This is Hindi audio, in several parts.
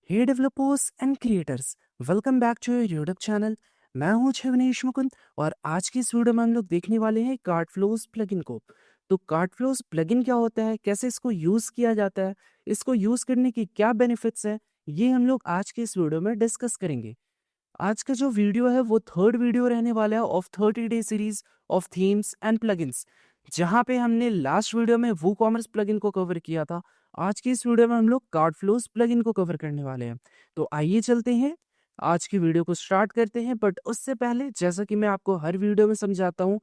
Hey developers and creators, welcome back to your YouTube channel. मैं हूं शिवनेश मुकुंद और आज की इस वीडियो में हम लोग देखने वाले हैं कार्डफ्लोज प्लगइन को। तो कार्डफ्लोज प्लगइन क्या होता है, कैसे इसको यूज़ किया जाता है, इसको यूज़ करने की क्या बेनिफिट्स है, ये हम लोग आज के इस वीडियो में डिस्कस करेंगे। आज का जो वीडियो है वो थर्ड वीडियो रहने वाला है of 30 day series of themes and plugins, जहां पे हमने लास्ट वीडियो में वो कॉमर्स प्लगइन को कवर किया था। आज की इस वीडियो में हम लोग कार्डफ्लोज प्लगइन को कवर करने वाले हैं। तो आइए चलते हैं, आज की वीडियो को स्टार्ट करते हैं। बट उससे पहले, जैसा कि मैं आपको हर वीडियो में समझाता हूँ,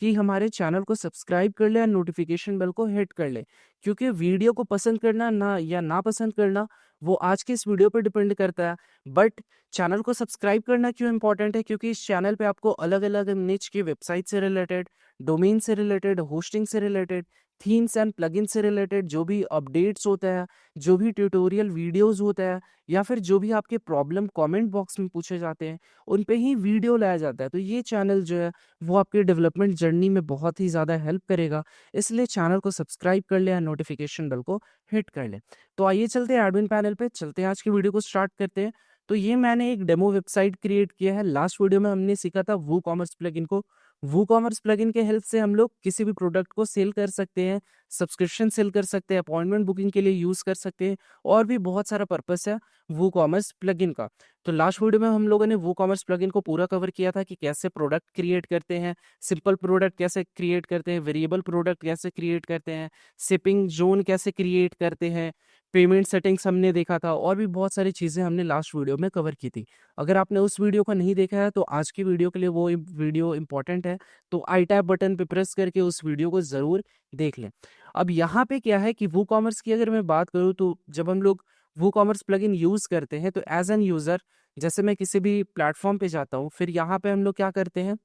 कि हमारे चैनल को सब्सक्राइब कर ले और नोटिफिकेशन बेल को हिट कर ले, क्योंकि वीडियो को पसंद करना ना या ना पसंद करना वो आज के इस वीडियो पर डिपेंड करता है। बट चैनल को सब्सक्राइब करना क्यों इंपॉर्टेंट है, क्योंकि इस चैनल पे आपको अलग अलग निच की वेबसाइट से रिलेटेड, डोमेन से रिलेटेड, होस्टिंग से रिलेटेड, थीम्स एंड प्लगइन से रिलेटेड जो भी अपडेट्स होता है, जो भी ट्यूटोरियल वीडियोस होता है, या फिर जो भी आपके प्रॉब्लम कमेंट बॉक्स में पूछे जाते हैं, उन पे ही वीडियो लाया जाता है। तो ये चैनल जो है वो आपके डेवलपमेंट जर्नी में बहुत ही ज़्यादा हेल्प करेगा। इसलिए चैनल को सब्सक्राइब कर ले और नोटिफिकेशन बेल को हिट कर ले। तो आइए चलते हैं एडमिन पैनल पे, चलते हैं आज की वीडियो को स्टार्ट करते हैं। तो ये मैंने एक डेमो वेबसाइट क्रिएट किया है। लास्ट वीडियो में हमने सीखा था वो कॉमर्स प्लगइन को। वो कॉमर्स प्लगइन के हेल्प से हम लोग किसी भी प्रोडक्ट को सेल कर सकते हैं, सब्सक्रिप्शन सेल कर सकते हैं, अपॉइंटमेंट बुकिंग के लिए यूज़ कर सकते हैं, और भी बहुत सारा पर्पस है वो कॉमर्स प्लगइन का। तो लास्ट वीडियो में हम लोगों ने वो कॉमर्स प्लगइन को पूरा कवर किया था कि कैसे प्रोडक्ट क्रिएट करते हैं, सिंपल प्रोडक्ट कैसे क्रिएट करते हैं, वेरिएबल प्रोडक्ट कैसे क्रिएट करते हैं, शिपिंग जोन कैसे क्रिएट करते हैं, पेमेंट सेटिंग्स हमने देखा था, और भी बहुत सारी चीज़ें हमने लास्ट वीडियो में कवर की थी। अगर आपने उस वीडियो को नहीं देखा है तो आज की वीडियो के लिए वो वीडियो इंपॉर्टेंट है, तो आई टैब बटन पे प्रेस करके उस वीडियो को ज़रूर देख लें। अब यहाँ पे क्या है कि वो कॉमर्स की अगर मैं बात करूँ, तो जब हम लोग वो कॉमर्स प्लगइन यूज़ करते हैं तो एज एन यूज़र, जैसे मैं किसी भी प्लेटफॉर्म पे जाता हूँ, फिर यहाँ पे हम लोग क्या करते हैं,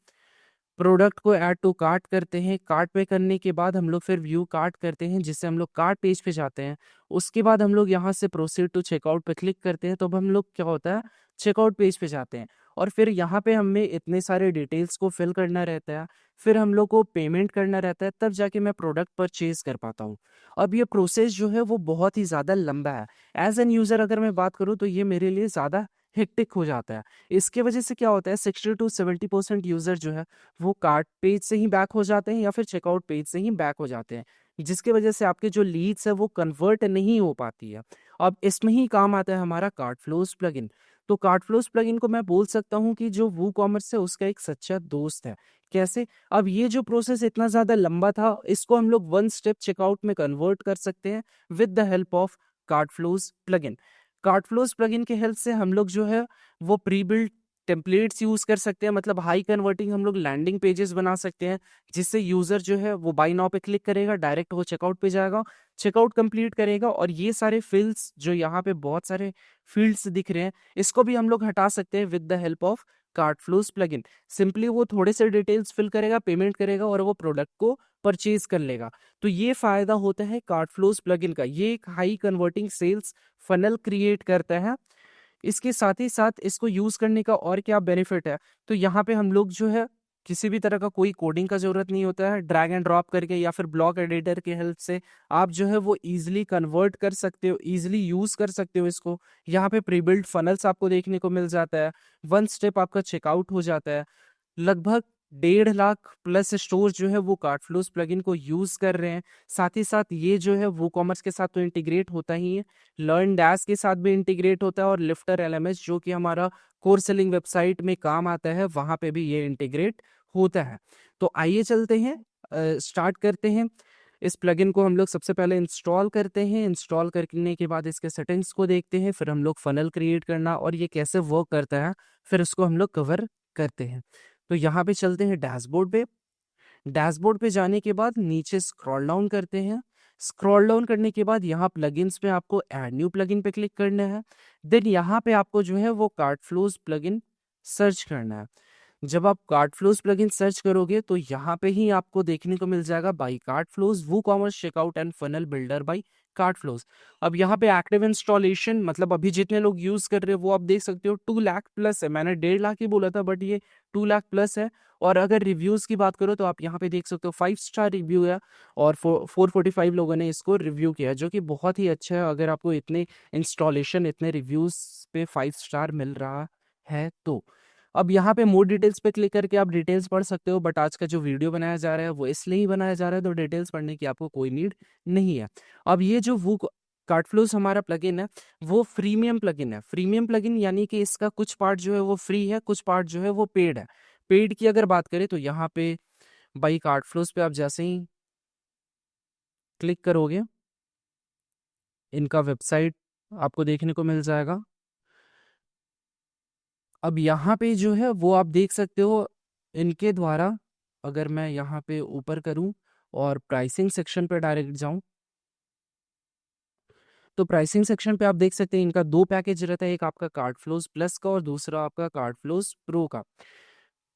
प्रोडक्ट को ऐड टू कार्ट करते हैं। कार्ट पे करने के बाद हम लोग फिर व्यू कार्ट करते हैं, जिससे हम लोग कार्ट पेज पे जाते हैं। उसके बाद हम लोग यहाँ से प्रोसीड टू चेकआउट पे क्लिक करते हैं, तो अब हम लोग क्या होता है, चेकआउट पेज पे जाते हैं। और फिर यहाँ पे हमें इतने सारे डिटेल्स को फिल करना रहता है, फिर हम लोग को पेमेंट करना रहता है, तब जाके मैं प्रोडक्ट परचेज कर पाता हूँ। अब ये प्रोसेस जो है वो बहुत ही ज़्यादा लंबा है। एज एन यूज़र अगर मैं बात करूँ तो ये मेरे लिए ज़्यादा हेक्टिक हो जाता है। इसके वजह से क्या होता है, 60 to 70% यूज़र जो है वो कार्ट पेज से ही बैक हो जाते हैं या फिर चेकआउट पेज से ही बैक हो जाते हैं, जिसकी वजह से आपके जो लीड्स है वो कन्वर्ट नहीं हो पाती है। अब इसमें ही काम आता है हमारा कार्टफ्लोज प्लगइन। तो कार्टफ्लोज प्लगइन को मैं बोल सकता हूँ कि जो वो कॉमर्स है उसका एक सच्चा दोस्त है। कैसे? अब ये जो प्रोसेस इतना ज़्यादा लंबा था, इसको हम लोग वन स्टेप चेकआउट में कन्वर्ट कर सकते हैं with the help of CartFlows plugin. CartFlows plugin के हेल्प से हम लोग जो है वो प्री बिल्ट टेम्पलेट्स यूज़ कर सकते हैं, मतलब हाई कन्वर्टिंग हम लोग लैंडिंग पेजेस बना सकते हैं, जिससे यूज़र जो है वो बाय नाउ पे क्लिक करेगा, डायरेक्ट वो चेकआउट पे जाएगा, चेकआउट कंप्लीट करेगा, और ये सारे फील्ड्स जो यहाँ पे बहुत सारे फील्ड्स दिख रहे हैं, इसको भी हम लोग हटा सकते हैं with the help of CartFlows plugin. Simply वो थोड़े से डिटेल्स फिल करेगा, पेमेंट करेगा, और वो प्रोडक्ट को परचेज कर लेगा। तो ये फायदा होता है कार्टफ्लोज प्लगइन का। ये एक high converting sales funnel create करता है। इसके साथ ही साथ इसको यूज़ करने का और क्या बेनिफिट है, तो यहाँ पे हम लोग जो है किसी भी तरह का कोई कोडिंग का ज़रूरत नहीं होता है। ड्रैग एंड ड्रॉप करके या फिर ब्लॉक एडिटर के हेल्प से आप जो है वो ईजिली कन्वर्ट कर सकते हो, ईजिली यूज़ कर सकते हो इसको। यहाँ पे प्री बिल्ट फनल्स आपको देखने को मिल जाता है, वन स्टेप आपका चेकआउट हो जाता है। लगभग 1.5 लाख प्लस स्टोर जो है वो कार्टफ्लोज प्लगइन को यूज़ कर रहे हैं। साथ ही साथ ये जो है वो कॉमर्स के साथ तो इंटीग्रेट होता ही है, लर्न डैश के साथ भी इंटीग्रेट होता है, और लिफ्टर एलएमएस जो कि हमारा कोर सेलिंग वेबसाइट में काम आता है, वहाँ पे भी ये इंटीग्रेट होता है। तो आइए चलते हैं, स्टार्ट करते हैं। इस प्लगइन को हम लोग सबसे पहले इंस्टॉल करते हैं। इंस्टॉल करने के बाद इसके सेटिंग्स को देखते हैं, फिर हम लोग फनल क्रिएट करना और ये कैसे वर्क करता है, फिर उसको हम लोग कवर करते हैं। तो यहाँ पे चलते हैं डैशबोर्ड पे। डैशबोर्ड पे जाने के बाद नीचे स्क्रॉल डाउन करते हैं। स्क्रॉल डाउन करने के बाद यहाँ प्लगइन्स पे आपको ऐड न्यू प्लगइन पे क्लिक करना है। देन यहाँ पे आपको जो है वो कार्टफ्लोज प्लगइन सर्च करना है। जब आप कार्टफ्लोज प्लगइन सर्च करोगे तो यहाँ पे ही आपको देखने को मिल जाएगा by CartFlows WooCommerce checkout and funnel builder by CartFlows. अब यहाँ पे एक्टिव इंस्टॉलेशन मतलब अभी जितने लोग यूज कर रहे हैं वो आप देख सकते हो 2 लाख प्लस है। मैंने 1.5 लाख ही बोला था बट ये 2 लाख प्लस है। और अगर रिव्यूज की बात करो तो आप यहाँ पे देख सकते हो 5 स्टार रिव्यू है और 445 लोगों ने इसको रिव्यू किया है, जो कि बहुत ही अच्छा है। अगर आपको इतने इंस्टॉलेशन इतने रिव्यूज पे 5 स्टार मिल रहा है तो अब यहाँ पे मोर डिटेल्स पे क्लिक करके आप डिटेल्स पढ़ सकते हो, बट आज का जो वीडियो बनाया जा रहा है वो इसलिए ही बनाया जा रहा है तो डिटेल्स पढ़ने की आपको कोई नीड नहीं है। अब ये जो वो कार्टफ्लोज हमारा प्लगइन है वो फ्रीमियम प्लगइन है। फ्रीमियम प्लगइन यानी कि इसका कुछ पार्ट जो है वो फ्री है, कुछ पार्ट जो है वो पेड है। पेड की अगर बात करें तो यहाँ पे बाई कार्टफ्लोज पे आप जैसे ही क्लिक करोगे इनका वेबसाइट आपको देखने को मिल जाएगा। अब यहाँ पे जो है वो आप देख सकते हो इनके द्वारा। अगर मैं यहाँ पे ऊपर करूं और प्राइसिंग सेक्शन पे डायरेक्ट जाऊं तो प्राइसिंग सेक्शन पे आप देख सकते हैं इनका 2 पैकेज रहता है, एक आपका कार्टफ्लोज प्लस का और दूसरा आपका कार्टफ्लोज प्रो का।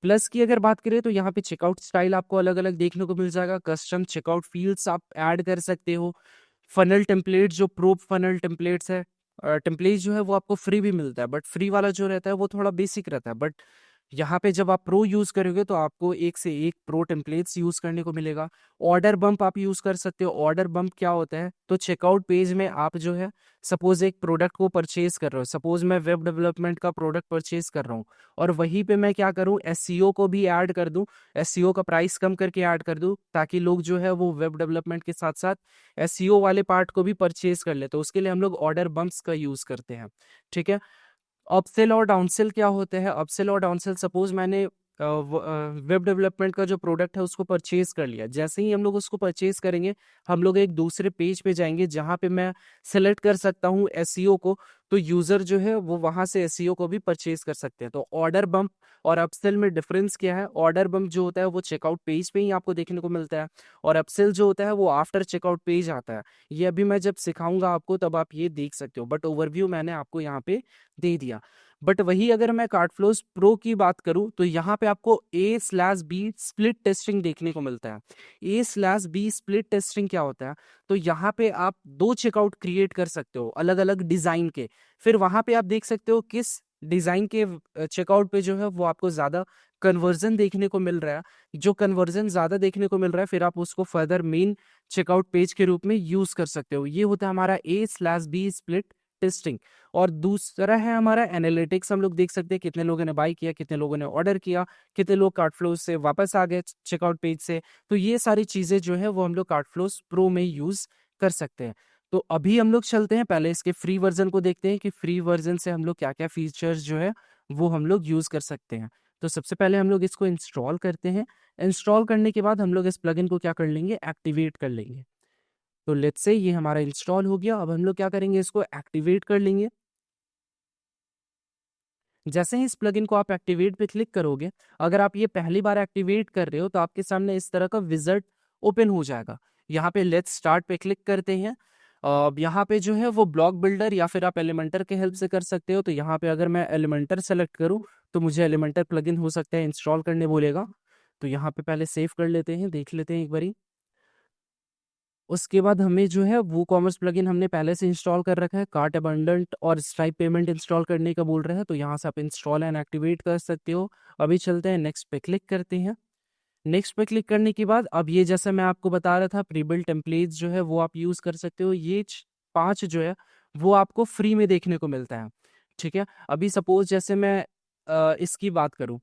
प्लस की अगर बात करें तो यहाँ पे चेकआउट स्टाइल आपको अलग अलग देखने को मिल जाएगा, कस्टम चेकआउट फील्ड्स आप ऐड कर सकते हो, फनल टेम्पलेट जो प्रो फनल टेम्पलेट्स है टेम्पलेट जो है वो आपको फ्री भी मिलता है, बट फ्री वाला जो रहता है वो थोड़ा बेसिक रहता है। बट यहाँ पे जब आप प्रो यूज करोगे तो आपको एक से एक प्रो टेम्पलेट्स यूज करने को मिलेगा। ऑर्डर बम्प आप यूज कर सकते हो। ऑर्डर बम्प क्या होता है, तो चेकआउट पेज में आप जो है सपोज एक प्रोडक्ट को परचेज कर रहे हो, सपोज मैं वेब डेवलपमेंट का प्रोडक्ट परचेज कर रहा हूँ और वहीं पे मैं क्या करूँ एसईओ को भी ऐड कर दूं, एसईओ का प्राइस कम करके ऐड कर दूं ताकि लोग जो है वो वेब डेवलपमेंट के साथ साथ एसईओ वाले पार्ट को भी परचेज कर ले। तो उसके लिए हम लोग ऑर्डर बम्प्स का यूज करते हैं। ठीक है। अपसेल और डाउनसेल क्या होते हैं, अपसेल और डाउनसेल सपोज मैंने वेब डेवलपमेंट का जो प्रोडक्ट है उसको परचेज कर लिया, जैसे ही हम लोग उसको परचेज करेंगे हम लोग एक दूसरे पेज पे जाएंगे जहां पे मैं सेलेक्ट कर सकता हूँ एसईओ को, तो यूजर जो है वो वहां से एसईओ को भी परचेज कर सकते हैं। तो ऑर्डर बम्प और अपसेल में डिफरेंस क्या है, ऑर्डर बम्प जो होता है वो चेकआउट पेज पे ही आपको देखने को मिलता है और अपसेल जो होता है वो आफ्टर चेकआउट पेज आता है। ये अभी मैं जब सिखाऊंगा आपको तब आप ये देख सकते हो, बट ओवरव्यू मैंने आपको यहाँ पे दे दिया। बट वही अगर मैं कार्टफ्लोज प्रो की बात करूं तो यहाँ पे आपको A/B स्प्लिट टेस्टिंग देखने को मिलता है। A/B स्प्लिट टेस्टिंग क्या होता है, तो यहाँ पे आप 2 चेकआउट क्रिएट कर सकते हो अलग अलग डिजाइन के। फिर वहां पे आप देख सकते हो किस डिजाइन के चेकआउट पे जो है वो आपको ज्यादा कन्वर्जन देखने को मिल रहा है। जो कन्वर्जन ज्यादा देखने को मिल रहा है फिर आप उसको फर्दर मेन चेकआउट पेज के रूप में यूज कर सकते हो। ये होता है हमारा A/B स्प्लिट टेस्टिंग। और दूसरा है हमारा एनालिटिक्स। हम लोग देख सकते हैं कितने लोगों ने बाय किया, कितने लोगों ने ऑर्डर किया, कितने लोग कार्टफ्लोज से वापस आ गए चेकआउट पेज से। तो ये सारी चीजें जो है वो हम लोग कार्टफ्लोज प्रो में यूज कर सकते हैं। तो अभी हम लोग चलते हैं पहले इसके फ्री वर्जन को देखते हैं कि फ्री वर्जन से हम लोग क्या क्या फीचर्स जो है वो हम लोग यूज कर सकते हैं। तो सबसे पहले हम लोग इसको इंस्टॉल करते हैं। इंस्टॉल करने के बाद हम लोग इस प्लगइन को क्या कर लेंगे, एक्टिवेट कर लेंगे। तो लेट्स से ये हमारा इंस्टॉल हो गया। अब हम लोग क्या करेंगे, इसको एक्टिवेट कर लेंगे। जैसे ही इस प्लगइन को आप एक्टिवेट पे क्लिक करोगे, अगर आप ये पहली बार एक्टिवेट कर रहे हो तो आपके सामने इस तरह का विज़ार्ड ओपन हो जाएगा। यहाँ पे लेट्स स्टार्ट पे क्लिक करते हैं। अब यहाँ पे जो है वो ब्लॉक बिल्डर या फिर आप एलिमेंटर के हेल्प से कर सकते हो। तो यहाँ पे अगर मैं एलिमेंटर सेलेक्ट करूँ तो मुझे एलिमेंटर प्लगइन हो सकता है इंस्टॉल करने बोलेगा। तो यहाँ पे पहले सेव कर लेते हैं, देख लेते हैं एक बारी। उसके बाद हमें जो है वो कॉमर्स प्लगइन हमने पहले से इंस्टॉल कर रखा है, कार्ट अबंडेंट और स्ट्राइप पेमेंट इंस्टॉल करने का बोल रहा है। तो यहाँ से आप इंस्टॉल एंड एक्टिवेट कर सकते हो। अभी चलते हैं नेक्स्ट पे क्लिक करते हैं। नेक्स्ट पे क्लिक करने के बाद अब ये जैसा मैं आपको बता रहा था प्रीबिल्ट टेम्पलेट्स जो है वो आप यूज कर सकते हो। ये 5 जो है वो आपको फ्री में देखने को मिलता है। ठीक है। अभी सपोज जैसे मैं इसकी बात करूं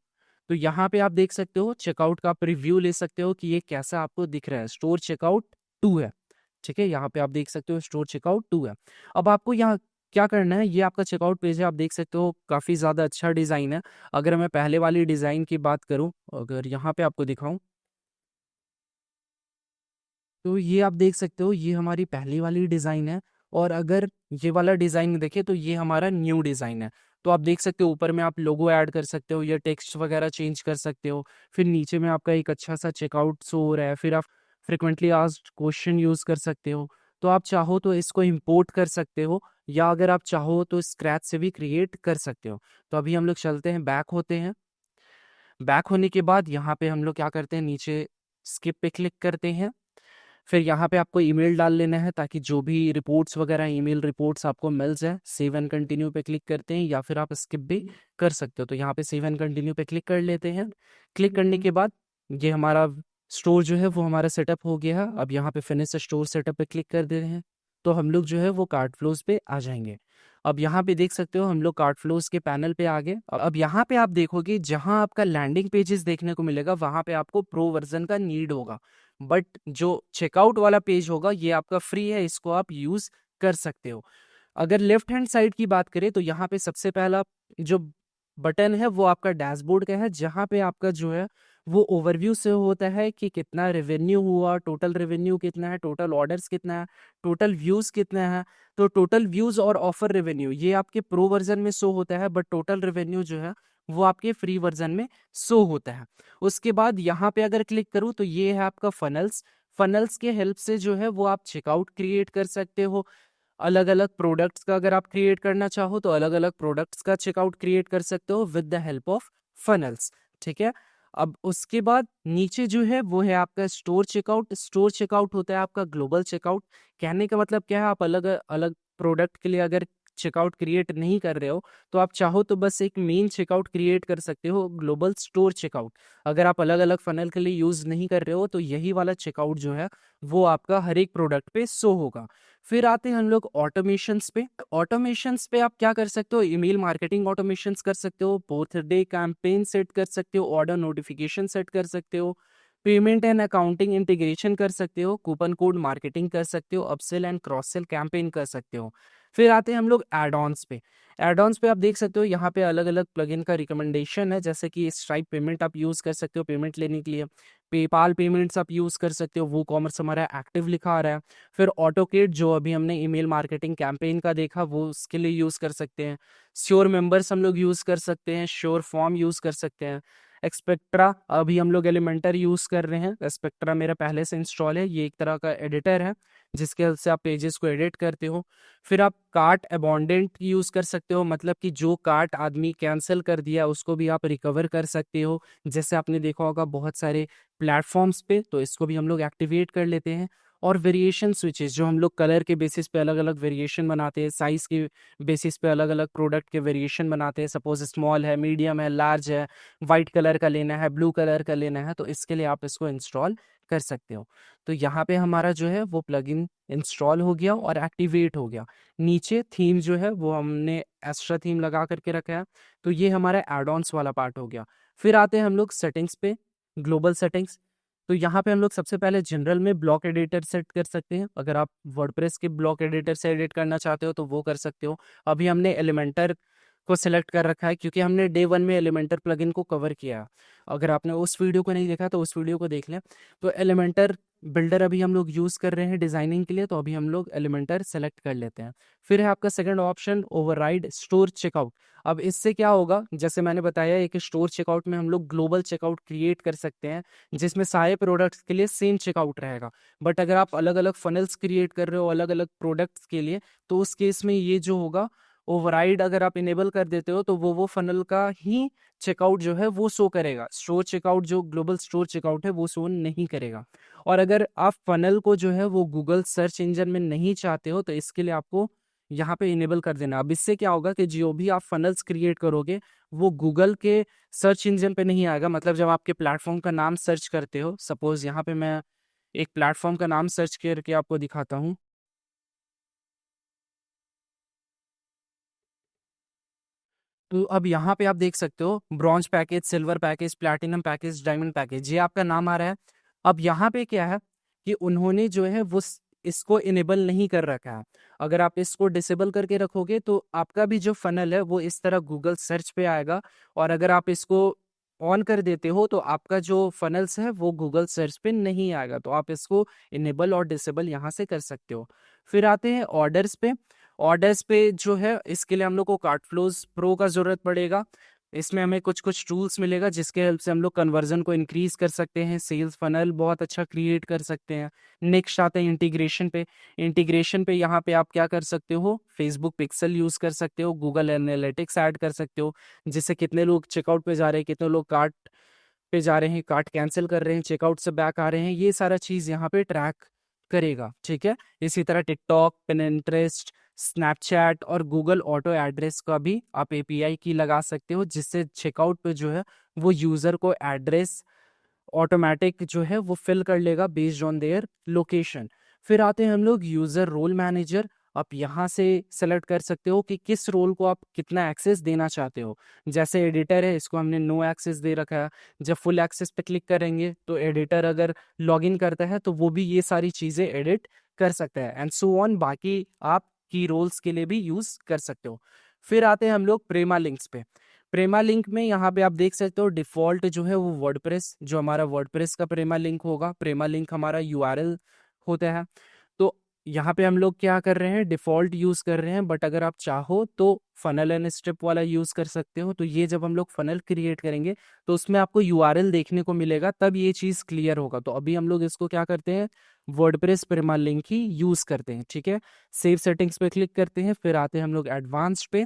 तो यहाँ पे आप देख सकते हो चेकआउट का आप रिव्यू ले सकते हो कि ये कैसा आपको दिख रहा है। स्टोर चेकआउट 2 है। ठीक है, यहाँ पे आप देख सकते हो स्टोर चेकआउट 2 है। अब आपको यहाँ क्या करना है, ये आपका चेकआउट पेज है, आप देख सकते हो काफी ज्यादा अच्छा डिजाइन है। अगर मैं पहले वाली डिजाइन की बात करूं, अगर यहाँ पे आपको दिखाऊं तो ये आप देख सकते हो ये हमारी पहली वाली डिजाइन है। और अगर ये वाला डिजाइन देखें तो ये हमारा न्यू डिजाइन है। तो आप देख सकते हो ऊपर में आप लोगो ऐड कर सकते हो, या टेक्स्ट वगैरह चेंज कर सकते हो। फिर नीचे में आपका एक अच्छा सा चेकआउट शो हो रहा है। फिर आप फ्रिक्वेंटली आस्क्ड क्वेश्चन यूज कर सकते हो। तो आप चाहो तो इसको इंपोर्ट कर सकते हो, या अगर आप चाहो तो स्क्रैच से भी क्रिएट कर सकते हो। तो अभी हम लोग चलते हैं, बैक होते हैं। बैक होने के बाद यहाँ पे हम लोग क्या करते हैं, नीचे स्किप पे क्लिक करते हैं। फिर यहाँ पे आपको ईमेल डाल लेना है ताकि जो भी रिपोर्ट्स वगैरह ईमेल रिपोर्ट्स आपको मिल जाए। सेव एंड कंटिन्यू पे क्लिक करते हैं या फिर आप स्किप भी कर सकते हो। तो यहाँ पे सेव एंड कंटिन्यू पे क्लिक कर लेते हैं। क्लिक करने के बाद ये हमारा स्टोर जो है वो हमारा सेटअप हो गया है। अब यहाँ पे फिनिश स्टोर सेटअप पे क्लिक कर दे रहे हैं तो हम लोग जो है वो कार्ट फ्लोज पे आ जाएंगे। अब यहाँ पे देख सकते हो हम लोग कार्ट फ्लोज के पैनल पे आ गए। अब यहाँ पे आप देखोगे जहाँ आपका लैंडिंग पेजेस देखने को मिलेगा वहां पे आपको प्रो वर्जन का नीड होगा, बट जो चेकआउट वाला पेज होगा ये आपका फ्री है, इसको आप यूज कर सकते हो। अगर लेफ्ट हैंड साइड की बात करें तो यहाँ पे सबसे पहला जो बटन है वो आपका डैशबोर्ड का है, जहाँ पे आपका जो है वो ओवरव्यू से होता है कि कितना रेवेन्यू हुआ, टोटल रेवेन्यू कितना है, टोटल ऑर्डर्स कितना है, टोटल व्यूज कितना है। तो टोटल व्यूज और ऑफर रेवेन्यू ये आपके प्रो वर्जन में शो होता है, बट टोटल रेवेन्यू जो है वो आपके फ्री वर्जन में शो होता है। उसके बाद यहाँ पे अगर क्लिक करूँ तो ये है आपका फनल्स। फनल्स के हेल्प से जो है वो आप चेकआउट क्रिएट कर सकते हो। अलग अलग प्रोडक्ट्स का अगर आप क्रिएट करना चाहो तो अलग अलग प्रोडक्ट्स का चेकआउट क्रिएट कर सकते हो with the help of funnels. ठीक है। अब उसके बाद नीचे जो है वो है आपका स्टोर चेकआउट। स्टोर चेकआउट होता है आपका ग्लोबल चेकआउट। कहने का मतलब क्या है, आप अलग अलग प्रोडक्ट के लिए अगर चेकआउट क्रिएट नहीं कर रहे हो तो आप चाहो तो बस एक मेन चेकआउट क्रिएट कर सकते हो, ग्लोबल स्टोर चेकआउट। अगर आप अलग अलग फनल के लिए यूज नहीं कर रहे हो तो यही वाला चेकआउट जो है वो आपका हर एक प्रोडक्ट पे शो होगा। फिर आते हैं हम लोग ऑटोमेशंस पे। ऑटोमेशंस पे आप क्या कर सकते हो, ईमेल मार्केटिंग ऑटोमेशंस कर सकते हो, बर्थडे कैंपेन सेट कर सकते हो, ऑर्डर नोटिफिकेशन सेट कर सकते हो, पेमेंट एंड अकाउंटिंग इंटीग्रेशन कर सकते हो, कूपन कोड मार्केटिंग कर सकते हो, upsell and cross sell campaign कर सकते हो। फिर आते हैं हम लोग एड ऑन्स पे। एड ऑन्स पे आप देख सकते हो यहाँ पे अलग अलग प्लगइन का रिकमेंडेशन है, जैसे कि स्ट्राइप पेमेंट आप यूज कर सकते हो पेमेंट लेने के लिए, पेपाल पेमेंट्स आप यूज कर सकते हो, वो कॉमर्स हमारा एक्टिव लिखा आ रहा है। फिर ऑटोकेट जो अभी हमने ईमेल मार्केटिंग कैंपेन का देखा वो उसके लिए यूज कर सकते हैं। श्योर मेंबर्स हम लोग यूज कर सकते हैं, श्योर फॉर्म यूज कर सकते हैं। एक्सपेक्ट्रा अभी हम लोग एलिमेंटर यूज कर रहे हैं। एक्सपेक्ट्रा मेरा पहले से इंस्टॉल है, ये एक तरह का एडिटर है जिसके हेल्प से आप पेजेस को एडिट करते हो। फिर आप कार्ट अबॉन्डेंट यूज कर सकते हो, मतलब कि जो कार्ट आदमी कैंसिल कर दिया उसको भी आप रिकवर कर सकते हो, जैसे आपने देखा होगा बहुत सारे प्लेटफॉर्म्स पे। तो इसको भी हम लोग एक्टिवेट कर लेते हैं। और वेरिएशन स्विचेस जो हम लोग कलर के बेसिस पे अलग अलग वेरिएशन बनाते हैं, साइज के बेसिस पे अलग अलग प्रोडक्ट के वेरिएशन बनाते हैं, सपोज स्मॉल है, मीडियम है, लार्ज है, वाइट कलर का लेना है, ब्लू कलर का लेना है, तो इसके लिए आप इसको इंस्टॉल कर सकते हो। तो यहाँ पे हमारा जो है वो प्लगइन इंस्टॉल हो गया और एक्टिवेट हो गया। नीचे थीम जो है वो हमने एक्स्ट्रा थीम लगा करके रखा है। तो ये हमारा एड ऑन्स वाला पार्ट हो गया। फिर आते हैं हम लोग सेटिंग्स पे, ग्लोबल सेटिंग्स। तो यहाँ पे हम लोग सबसे पहले जनरल में ब्लॉक एडिटर सेट कर सकते हैं। अगर आप वर्डप्रेस के ब्लॉक एडिटर से एडिट करना चाहते हो तो वो कर सकते हो। अभी हमने एलिमेंटर को सिलेक्ट कर रखा है क्योंकि हमने डे 1 में एलिमेंटर प्लगइन को कवर किया। अगर आपने उस वीडियो को नहीं देखा तो उस वीडियो को देख लें। तो एलिमेंटर बिल्डर अभी हम लोग यूज़ कर रहे हैं डिज़ाइनिंग के लिए, तो अभी हम लोग एलिमेंटर सेलेक्ट कर लेते हैं। फिर है आपका second option override store checkout. अब इससे क्या होगा, जैसे मैंने बताया एक स्टोर चेकआउट में हम लोग ग्लोबल चेकआउट क्रिएट कर सकते हैं जिसमें सारे प्रोडक्ट्स के लिए सेम चेकआउट रहेगा। बट अगर आप अलग अलग फनल्स क्रिएट कर रहे हो अलग अलग प्रोडक्ट्स के लिए तो उस केस में ये जो होगा ओवरराइड अगर आप इनेबल कर देते हो तो वो फनल का ही चेकआउट जो है वो शो करेगा। स्टोर चेकआउट जो ग्लोबल स्टोर चेकआउट है वो शो नहीं करेगा। और अगर आप फनल को जो है वो गूगल सर्च इंजन में नहीं चाहते हो तो इसके लिए आपको यहाँ पे इनेबल कर देना। अब इससे क्या होगा कि जो भी आप फनल्स क्रिएट करोगे वो गूगल के सर्च इंजन पे नहीं आएगा। मतलब जब आपके प्लेटफॉर्म का नाम सर्च करते हो, सपोज यहाँ पे मैं एक प्लेटफॉर्म का नाम सर्च करके आपको दिखाता हूँ। तो अब यहाँ पे आप देख सकते हो bronze package, silver package, platinum package, diamond package, ये आपका नाम आ रहा है। अब यहाँ पे क्या है कि उन्होंने जो है वो इसको इनेबल नहीं कर रखा है। अगर आप इसको डिसेबल करके रखोगे तो आपका भी जो फनल है वो इस तरह गूगल सर्च पे आएगा। और अगर आप इसको ऑन कर देते हो तो आपका जो फनल्स है वो गूगल सर्च पे नहीं आएगा। तो आप इसको इनेबल और डिसेबल यहाँ से कर सकते हो। फिर आते हैं ऑर्डर्स पे। ऑर्डर्स पे जो है इसके लिए हम लोग को कार्टफ्लोज प्रो का ज़रूरत पड़ेगा। इसमें हमें कुछ कुछ टूल्स मिलेगा जिसके हेल्प से हम लोग कन्वर्जन को इंक्रीज कर सकते हैं, सेल्स फनल बहुत अच्छा क्रिएट कर सकते हैं। नेक्स्ट आते हैं इंटीग्रेशन पे। इंटीग्रेशन पे यहाँ पे आप क्या कर सकते हो, फेसबुक पिक्सल यूज़ कर सकते हो, गूगल एनालिटिक्स ऐड कर सकते हो, जिससे कितने लोग चेकआउट पे जा रहे हैं, कितने लोग कार्ट पे जा रहे हैं, कार्ट कैंसिल कर रहे हैं, चेकआउट से बैक आ रहे हैं, ये सारा चीज़ यहाँ पे ट्रैक करेगा। ठीक है, इसी तरह टिकटॉक, पिनिंटरेस्ट, स्नैपचैट और गूगल ऑटो एड्रेस का भी आप एपीआई की लगा सकते हो, जिससे चेकआउट पे जो है वो यूज़र को एड्रेस ऑटोमेटिक जो है वो फिल कर लेगा बेस्ड ऑन देयर लोकेशन। फिर आते हैं हम लोग यूज़र रोल मैनेजर। आप यहाँ से सेलेक्ट कर सकते हो कि किस रोल को आप कितना एक्सेस देना चाहते हो। जैसे एडिटर है, इसको हमने नो एक्सेस दे रखा है। जब फुल एक्सेस पे क्लिक करेंगे तो एडिटर अगर लॉगिन करता है तो वो भी ये सारी चीज़ें एडिट कर सकता है, एंड सो ऑन। बाकी आप की रोल्स के लिए भी यूज़ कर सकते हो। फिर आते हैं हम लोग प्रेमा लिंक्स पे। प्रेमा लिंक में यहाँ पे आप देख सकते हो डिफॉल्ट जो है वो वर्डप्रेस, जो हमारा वर्डप्रेस का प्रेमा लिंक होगा, प्रेमा लिंक हमारा यूआरएल होता है। तो यहाँ पे हम लोग क्या कर रहे हैं, डिफॉल्ट यूज कर रहे हैं, बट अगर आप चाहो तो फनल एंड स्टेप वाला यूज कर सकते हो। तो ये जब हम लोग फनल क्रिएट करेंगे तो उसमें आपको यूआरएल देखने को मिलेगा, तब ये चीज क्लियर होगा। तो अभी हम लोग इसको क्या करते हैं, वर्डप्रेस प्रेमा लिंक ही यूज करते हैं। ठीक है, सेव सेटिंग्स पे क्लिक करते हैं, फिर आते हैं हम लोग एडवांस पे।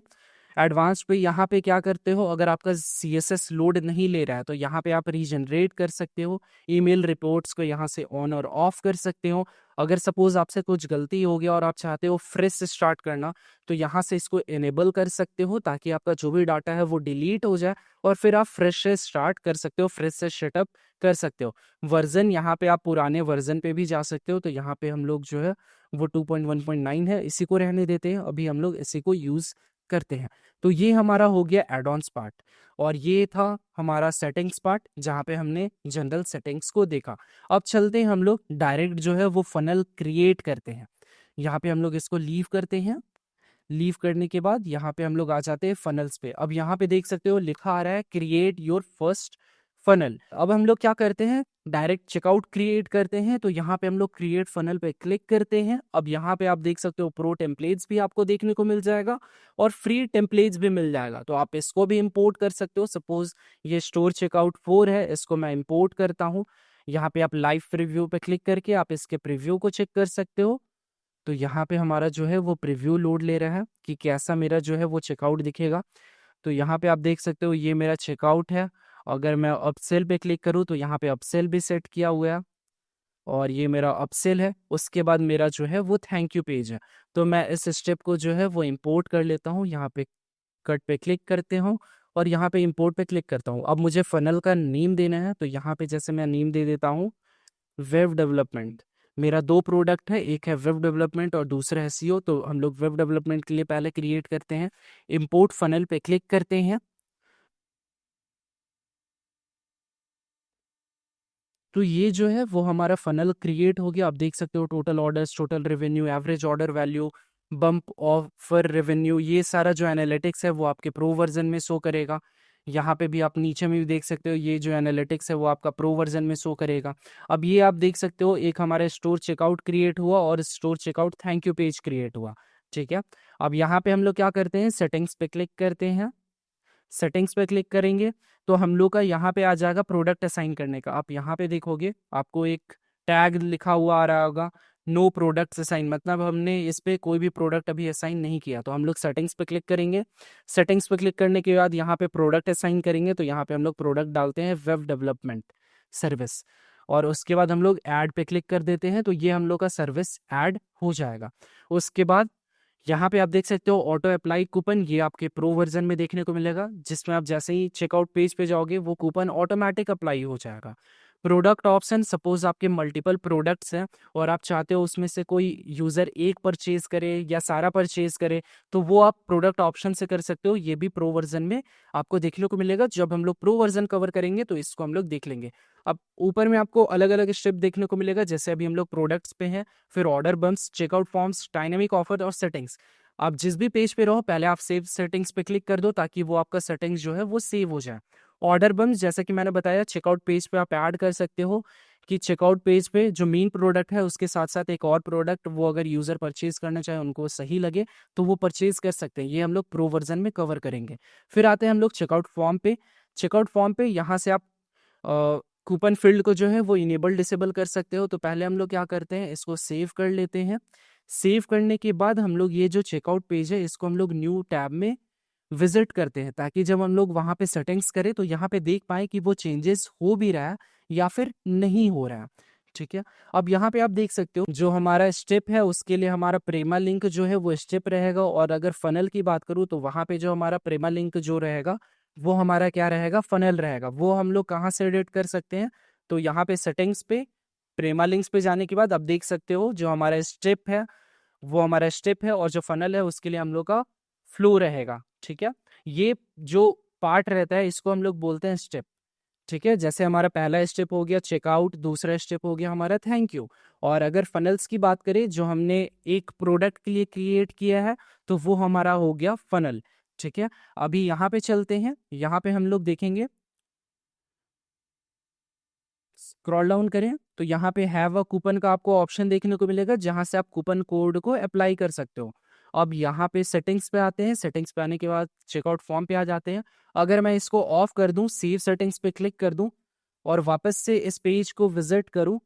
एडवांस पे यहाँ पे क्या करते हो, अगर आपका CSS लोड नहीं ले रहा है तो यहाँ पे आप रीजनरेट कर सकते हो। ईमेल रिपोर्ट्स को यहाँ से ऑन और ऑफ कर सकते हो। अगर सपोज आपसे कुछ गलती हो गया और आप चाहते हो फ्रेश से स्टार्ट करना, तो यहाँ से इसको इनेबल कर सकते हो ताकि आपका जो भी डाटा है वो डिलीट हो जाए और फिर आप फ्रेश से स्टार्ट कर सकते हो, फ्रेश से सेटअप कर सकते हो। वर्जन यहाँ पे आप पुराने वर्जन पे भी जा सकते हो। तो यहाँ पे हम लोग जो है वो 2.1.9 है, इसी को रहने देते हैं, अभी हम लोग इसी को यूज करते हैं। तो ये हमारा हो गया एडॉन्स पार्ट, और ये था हमारा सेटिंग्स पार्ट जहाँ पे हमने जनरल सेटिंग्स को देखा। अब चलते हैं हम लोग डायरेक्ट जो है वो फनल क्रिएट करते हैं। यहाँ पे हम लोग इसको लीव करते हैं। लीव करने के बाद यहाँ पे हम लोग आ जाते हैं फनल्स पे। अब यहाँ पे देख सकते हो लिखा आ रहा है क्रिएट योर फर्स्ट फनल। अब हम लोग क्या करते हैं, डायरेक्ट चेकआउट क्रिएट करते हैं। तो यहाँ पे हम लोग क्रिएट फनल पे क्लिक करते हैं। अब यहाँ पे आप देख सकते हो प्रो टेम्पलेट्स भी आपको देखने को मिल जाएगा और फ्री टेम्पलेट्स भी मिल जाएगा, तो आप इसको भी इंपोर्ट कर सकते हो। सपोज ये स्टोर चेकआउट 4 है, इसको मैं इंपोर्ट करता हूँ। यहाँ पे आप लाइव प्रीव्यू पे क्लिक करके आप इसके प्रीव्यू को चेक कर सकते हो। तो यहाँ पे हमारा जो है वो प्रीव्यू लोड ले रहा है कि कैसा मेरा जो है वो चेकआउट दिखेगा। तो यहाँ पे आप देख सकते हो ये मेरा चेकआउट है। अगर मैं अपसेल पे क्लिक करूँ तो यहाँ पे अपसेल भी सेट किया हुआ है और ये मेरा अपसेल है। उसके बाद मेरा जो है वो थैंक यू पेज है। तो मैं इस स्टेप को जो है वो इंपोर्ट कर लेता हूँ। यहाँ पे कट पे क्लिक करते हूँ और यहाँ पे इंपोर्ट पे क्लिक करता हूँ। अब मुझे फनल का नेम देना है, तो यहाँ पे जैसे मैं नेम दे देता हूँ वेब डेवलपमेंट। मेरा दो प्रोडक्ट है, एक है वेब डेवलपमेंट और दूसरा है सीओ। तो हम लोग वेब डेवलपमेंट के लिए पहले क्रिएट करते हैं, इंपोर्ट फनल पे क्लिक करते हैं। तो ये जो है वो हमारा फनल क्रिएट हो गया। आप देख सकते हो total orders, total revenue, average order value, bump offer revenue, ये सारा जो एनालिटिक्स है वो आपके प्रो वर्जन में शो करेगा। यहाँ पे भी आप नीचे में भी देख सकते हो ये जो एनालिटिक्स है वो आपका प्रो वर्जन में शो करेगा। अब ये आप देख सकते हो एक हमारे स्टोर चेकआउट क्रिएट हुआ और store checkout thank you page create हुआ। ठीक है, अब यहाँ पे हम लोग क्या करते हैं, सेटिंग्स पे क्लिक करते हैं। सेटिंग्स पे क्लिक करेंगे तो हम लोग का यहाँ पे आ जाएगा प्रोडक्ट असाइन करने का। आप यहाँ पे देखोगे आपको एक टैग लिखा हुआ आ रहा होगा, नो प्रोडक्ट्स असाइन, मतलब हमने इस पे कोई भी प्रोडक्ट अभी असाइन नहीं किया। तो हम लोग सेटिंग्स पे क्लिक करेंगे। सेटिंग्स पे क्लिक करने के बाद यहाँ पे प्रोडक्ट असाइन करेंगे। तो यहाँ पे हम लोग प्रोडक्ट डालते हैं वेब डेवलपमेंट सर्विस, और उसके बाद हम लोग ऐड पे क्लिक कर देते हैं। तो ये हम लोग का सर्विस ऐड हो जाएगा। उसके बाद यहाँ पे आप देख सकते हो ऑटो अप्लाई कूपन, ये आपके प्रो वर्जन में देखने को मिलेगा, जिसमें आप जैसे ही चेकआउट पेज पे जाओगे वो कूपन ऑटोमेटिक अप्लाई हो जाएगा। प्रोडक्ट ऑप्शन, सपोज आपके मल्टीपल प्रोडक्ट्स हैं और आप चाहते हो उसमें से कोई यूज़र एक परचेज करे या सारा परचेज करे, तो वो आप प्रोडक्ट ऑप्शन से कर सकते हो। ये भी प्रो वर्जन में आपको देखने को मिलेगा। जब हम लोग प्रो वर्जन कवर करेंगे तो इसको हम लोग देख लेंगे। अब ऊपर में आपको अलग अलग स्टेप देखने को मिलेगा, जैसे अभी हम लोग प्रोडक्ट्स पे हैं, फिर order bumps, checkout forms, dynamic offer और सेटिंग्स। आप जिस भी पेज पे रहो पहले आप सेव सेटिंग्स पे क्लिक कर दो ताकि वो आपका सेटिंग्स जो है वो सेव हो जाए। ऑर्डर बम्स, जैसा कि मैंने बताया, चेकआउट पेज पे आप ऐड कर सकते हो कि चेकआउट पेज पे जो मेन प्रोडक्ट है उसके साथ साथ एक और प्रोडक्ट, वो अगर यूजर परचेज करना चाहे, उनको सही लगे तो वो परचेज कर सकते हैं। ये हम लोग प्रो वर्जन में कवर करेंगे। फिर आते हैं हम लोग चेकआउट फॉर्म पे। चेकआउट फॉर्म पे यहाँ से आप कूपन फील्ड को जो है वो इनेबल डिसेबल कर सकते हो। तो पहले हम लोग क्या करते हैं, इसको सेव कर लेते हैं। सेव करने के बाद हम लोग ये जो चेकआउट पेज है इसको हम लोग न्यू टैब में विजिट करते हैं, ताकि जब हम लोग वहाँ पे सेटिंग्स करें तो यहाँ पे देख पाए कि वो चेंजेस हो भी रहा है या फिर नहीं हो रहा है। ठीक है, अब यहाँ पे आप देख सकते हो जो हमारा स्टेप है उसके लिए हमारा प्रेमा लिंक जो है वो स्टेप रहेगा, और अगर फनल की बात करूँ तो वहाँ पे जो हमारा प्रेमा लिंक जो रहेगा वो हमारा क्या रहेगा, फनल रहेगा। वो हम लोग कहाँ से एडिट कर सकते हैं, तो यहाँ पे सेटिंग्स पे प्रेमा लिंक्स पे जाने के बाद आप देख सकते हो जो हमारा स्टेप है वो हमारा स्टेप है, और जो फनल है उसके लिए हम लोग का फ्लो रहेगा। ठीक है, ये जो पार्ट रहता है इसको हम लोग बोलते हैं स्टेप। ठीक है, जैसे हमारा पहला स्टेप हो गया चेकआउट, दूसरा स्टेप हो गया हमारा थैंक यू। और अगर फनल्स की बात करें जो हमने एक प्रोडक्ट के लिए क्रिएट किया है तो वो हमारा हो गया फनल। ठीक है, अभी यहाँ पे चलते हैं, यहाँ पे हम लोग देखेंगे, स्क्रॉल डाउन करें तो यहाँ पे हैव अ कूपन का आपको ऑप्शन देखने को मिलेगा, जहां से आप कूपन कोड को अप्लाई कर सकते हो। अब यहाँ पे सेटिंग्स पे आते हैं, सेटिंग्स पे आने के बाद चेकआउट फॉर्म पे आ जाते हैं। अगर मैं इसको ऑफ कर दूं, सेव सेटिंग्स पे क्लिक कर दूं और वापस से इस पेज को विजिट करूं,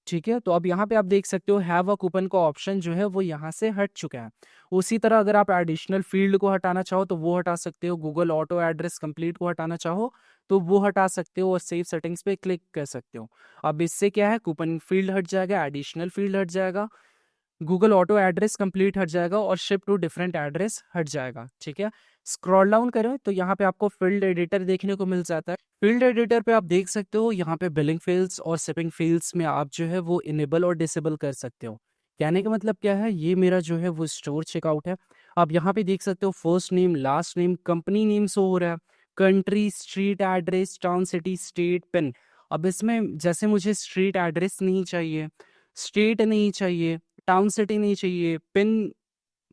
ठीक है, तो अब यहाँ पे आप देख सकते हो हैव अ कूपन का ऑप्शन जो है वो यहाँ से हट चुका है। उसी तरह अगर आप एडिशनल फील्ड को हटाना चाहो तो वो हटा सकते हो, गूगल ऑटो एड्रेस कंप्लीट को हटाना चाहो तो वो हटा सकते हो, और सेव सेटिंग्स पे क्लिक कर सकते हो। अब इससे क्या है, कूपन फील्ड हट जाएगा, एडिशनल फील्ड हट जाएगा, गूगल ऑटो एड्रेस कंप्लीट हट जाएगा, और शिप टू डिफरेंट एड्रेस हट जाएगा। ठीक है, स्क्रॉल डाउन करें तो यहाँ पे आपको फील्ड एडिटर देखने को मिल जाता है। फील्ड एडिटर पे आप देख सकते हो यहाँ पे बिलिंग फील्ड्स और शिपिंग फील्ड्स में आप जो है वो इनेबल और डिसेबल कर सकते हो। कहने का मतलब क्या है, ये मेरा जो है वो स्टोर चेकआउट है। आप यहाँ पे देख सकते हो first name, last name, company name show हो रहा है, country, street address, town, city, state, pin. अब इसमें जैसे मुझे स्ट्रीट एड्रेस नहीं चाहिए, स्टेट नहीं चाहिए, टाउन सिटी नहीं चाहिए, पिन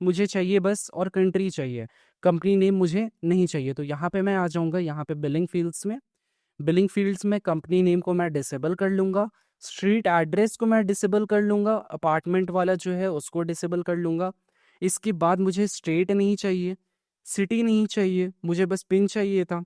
मुझे चाहिए बस, और कंट्री चाहिए, कंपनी नेम मुझे नहीं चाहिए, तो यहाँ पे मैं आ जाऊँगा यहाँ पे बिलिंग फील्ड्स में। बिलिंग फील्ड्स में कंपनी नेम को मैं डिसेबल कर लूँगा, स्ट्रीट एड्रेस को मैं डिसेबल कर लूँगा, अपार्टमेंट वाला जो है उसको डिसेबल कर लूँगा। इसके बाद मुझे स्टेट नहीं चाहिए, सिटी नहीं चाहिए, मुझे बस पिन चाहिए था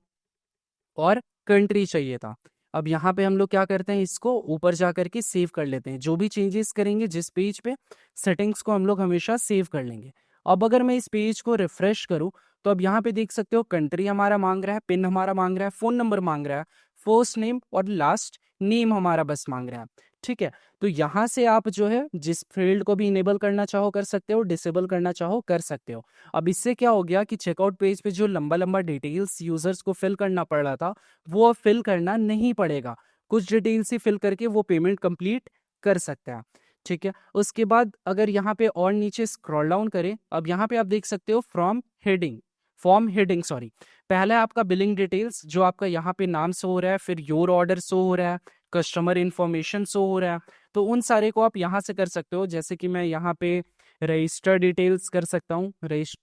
और कंट्री चाहिए था। अब यहाँ पे हम लोग क्या करते हैं, इसको ऊपर जा करके सेव कर लेते हैं। जो भी चेंजेस करेंगे जिस पेज पे, सेटिंग्स को हम लोग हमेशा सेव कर लेंगे। अब अगर मैं इस पेज को रिफ्रेश करूँ तो अब यहाँ पे देख सकते हो कंट्री हमारा मांग रहा है, पिन हमारा मांग रहा है, फोन नंबर मांग रहा है, फर्स्ट नेम और लास्ट नेम हमारा बस मांग रहा है। ठीक है, तो यहाँ से आप जो है जिस फील्ड को भी इनेबल करना चाहो कर सकते हो, डिसेबल करना चाहो कर सकते हो। अब इससे क्या हो गया कि चेकआउट पेज पे जो लंबा लंबा डिटेल्स यूजर्स को फिल करना पड़ रहा था वो अब फिल करना नहीं पड़ेगा। कुछ डिटेल्स ही फिल करके वो पेमेंट कंप्लीट कर सकता है। ठीक है, उसके बाद अगर यहाँ पे और नीचे स्क्रॉल डाउन करें, अब यहाँ पे आप देख सकते हो फॉर्म हेडिंग सॉरी, पहला है आपका बिलिंग डिटेल्स जो आपका यहाँ पे नाम शो हो रहा है, फिर योर ऑर्डर शो हो रहा है, कस्टमर इंफॉर्मेशन शो हो रहा है। तो उन सारे को आप यहाँ से कर सकते हो, जैसे कि मैं यहाँ पे रजिस्टर डिटेल्स कर सकता हूँ, रजिस्टर।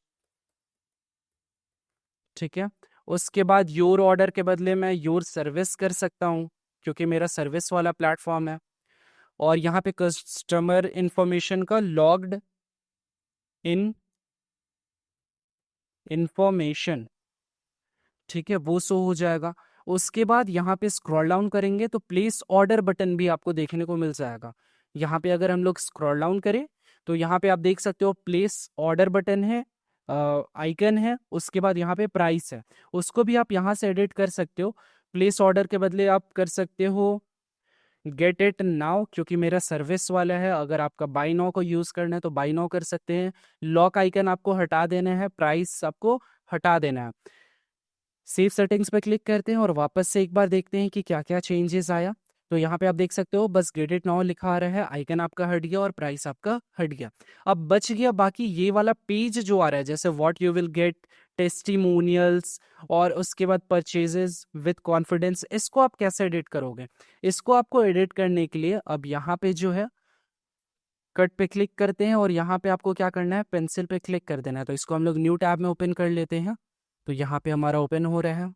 ठीक है, उसके बाद योर ऑर्डर के बदले मैं योर सर्विस कर सकता हूँ, क्योंकि मेरा सर्विस वाला प्लेटफॉर्म है। और यहाँ पे कस्टमर इंफॉर्मेशन का लॉग्ड इन इंफॉर्मेशन, ठीक है, वो शो हो जाएगा। उसके बाद यहाँ पे स्क्रॉल डाउन करेंगे तो प्लेस ऑर्डर बटन भी आपको देखने को मिल जाएगा। यहाँ पे अगर हम लोग स्क्रॉल डाउन करें तो यहाँ पे आप देख सकते हो प्लेस ऑर्डर बटन है, आइकन है, उसके बाद यहाँ पे प्राइस है, उसको भी आप यहाँ से एडिट कर सकते हो। प्लेस ऑर्डर के बदले आप कर सकते हो गेट इट नाउ, क्योंकि मेरा सर्विस वाला है। अगर आपका बाई नाउ को यूज करना है तो बाई नाउ कर सकते हैं। लॉक आइकन आपको हटा देना है, प्राइस आपको हटा देना है। सेव सेटिंग्स पे क्लिक करते हैं और वापस से एक बार देखते हैं कि क्या क्या चेंजेस आया। तो यहाँ पे आप देख सकते हो बस गेट इट नाउ लिखा आ रहा है, आइकन आपका हट गया और प्राइस आपका हट गया। अब बच गया बाकी ये वाला पेज जो आ रहा है, जैसे what you will get, testimonials, और उसके बाद परचेजेस विद कॉन्फिडेंस। इसको आप कैसे एडिट करोगे? इसको आपको एडिट करने के लिए अब यहाँ पे जो है कट पे क्लिक करते हैं, और यहाँ पे आपको क्या करना है, पेंसिल पे क्लिक कर देना है। तो इसको हम लोग न्यू टैब में ओपन कर लेते हैं। तो यहाँ पे हमारा ओपन हो रहा है,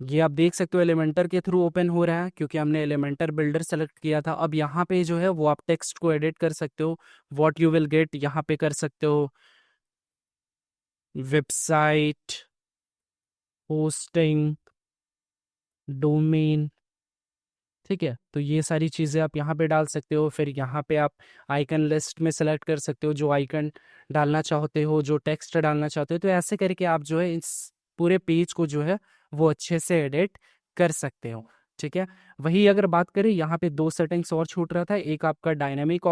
ये आप देख सकते हो एलिमेंटर के थ्रू ओपन हो रहा है, क्योंकि हमने एलिमेंटर बिल्डर सेलेक्ट किया था। अब यहाँ पे जो है वो आप टेक्स्ट को एडिट कर सकते हो, व्हाट यू विल गेट यहाँ पे कर सकते हो, वेबसाइट, होस्टिंग, डोमेन, ठीक है, तो ये सारी चीज़ें आप यहाँ पे डाल सकते हो। फिर यहाँ पे आप आइकन लिस्ट में सेलेक्ट कर सकते हो जो आइकन डालना चाहते हो, जो टेक्स्ट डालना चाहते हो। तो ऐसे करके आप जो है इस पूरे पेज को जो है वो अच्छे से एडिट कर सकते हो। ठीक है, वही अगर बात करें यहाँ पे दो सेटिंग्स और छूट रहा था। एक आपका डायनामिक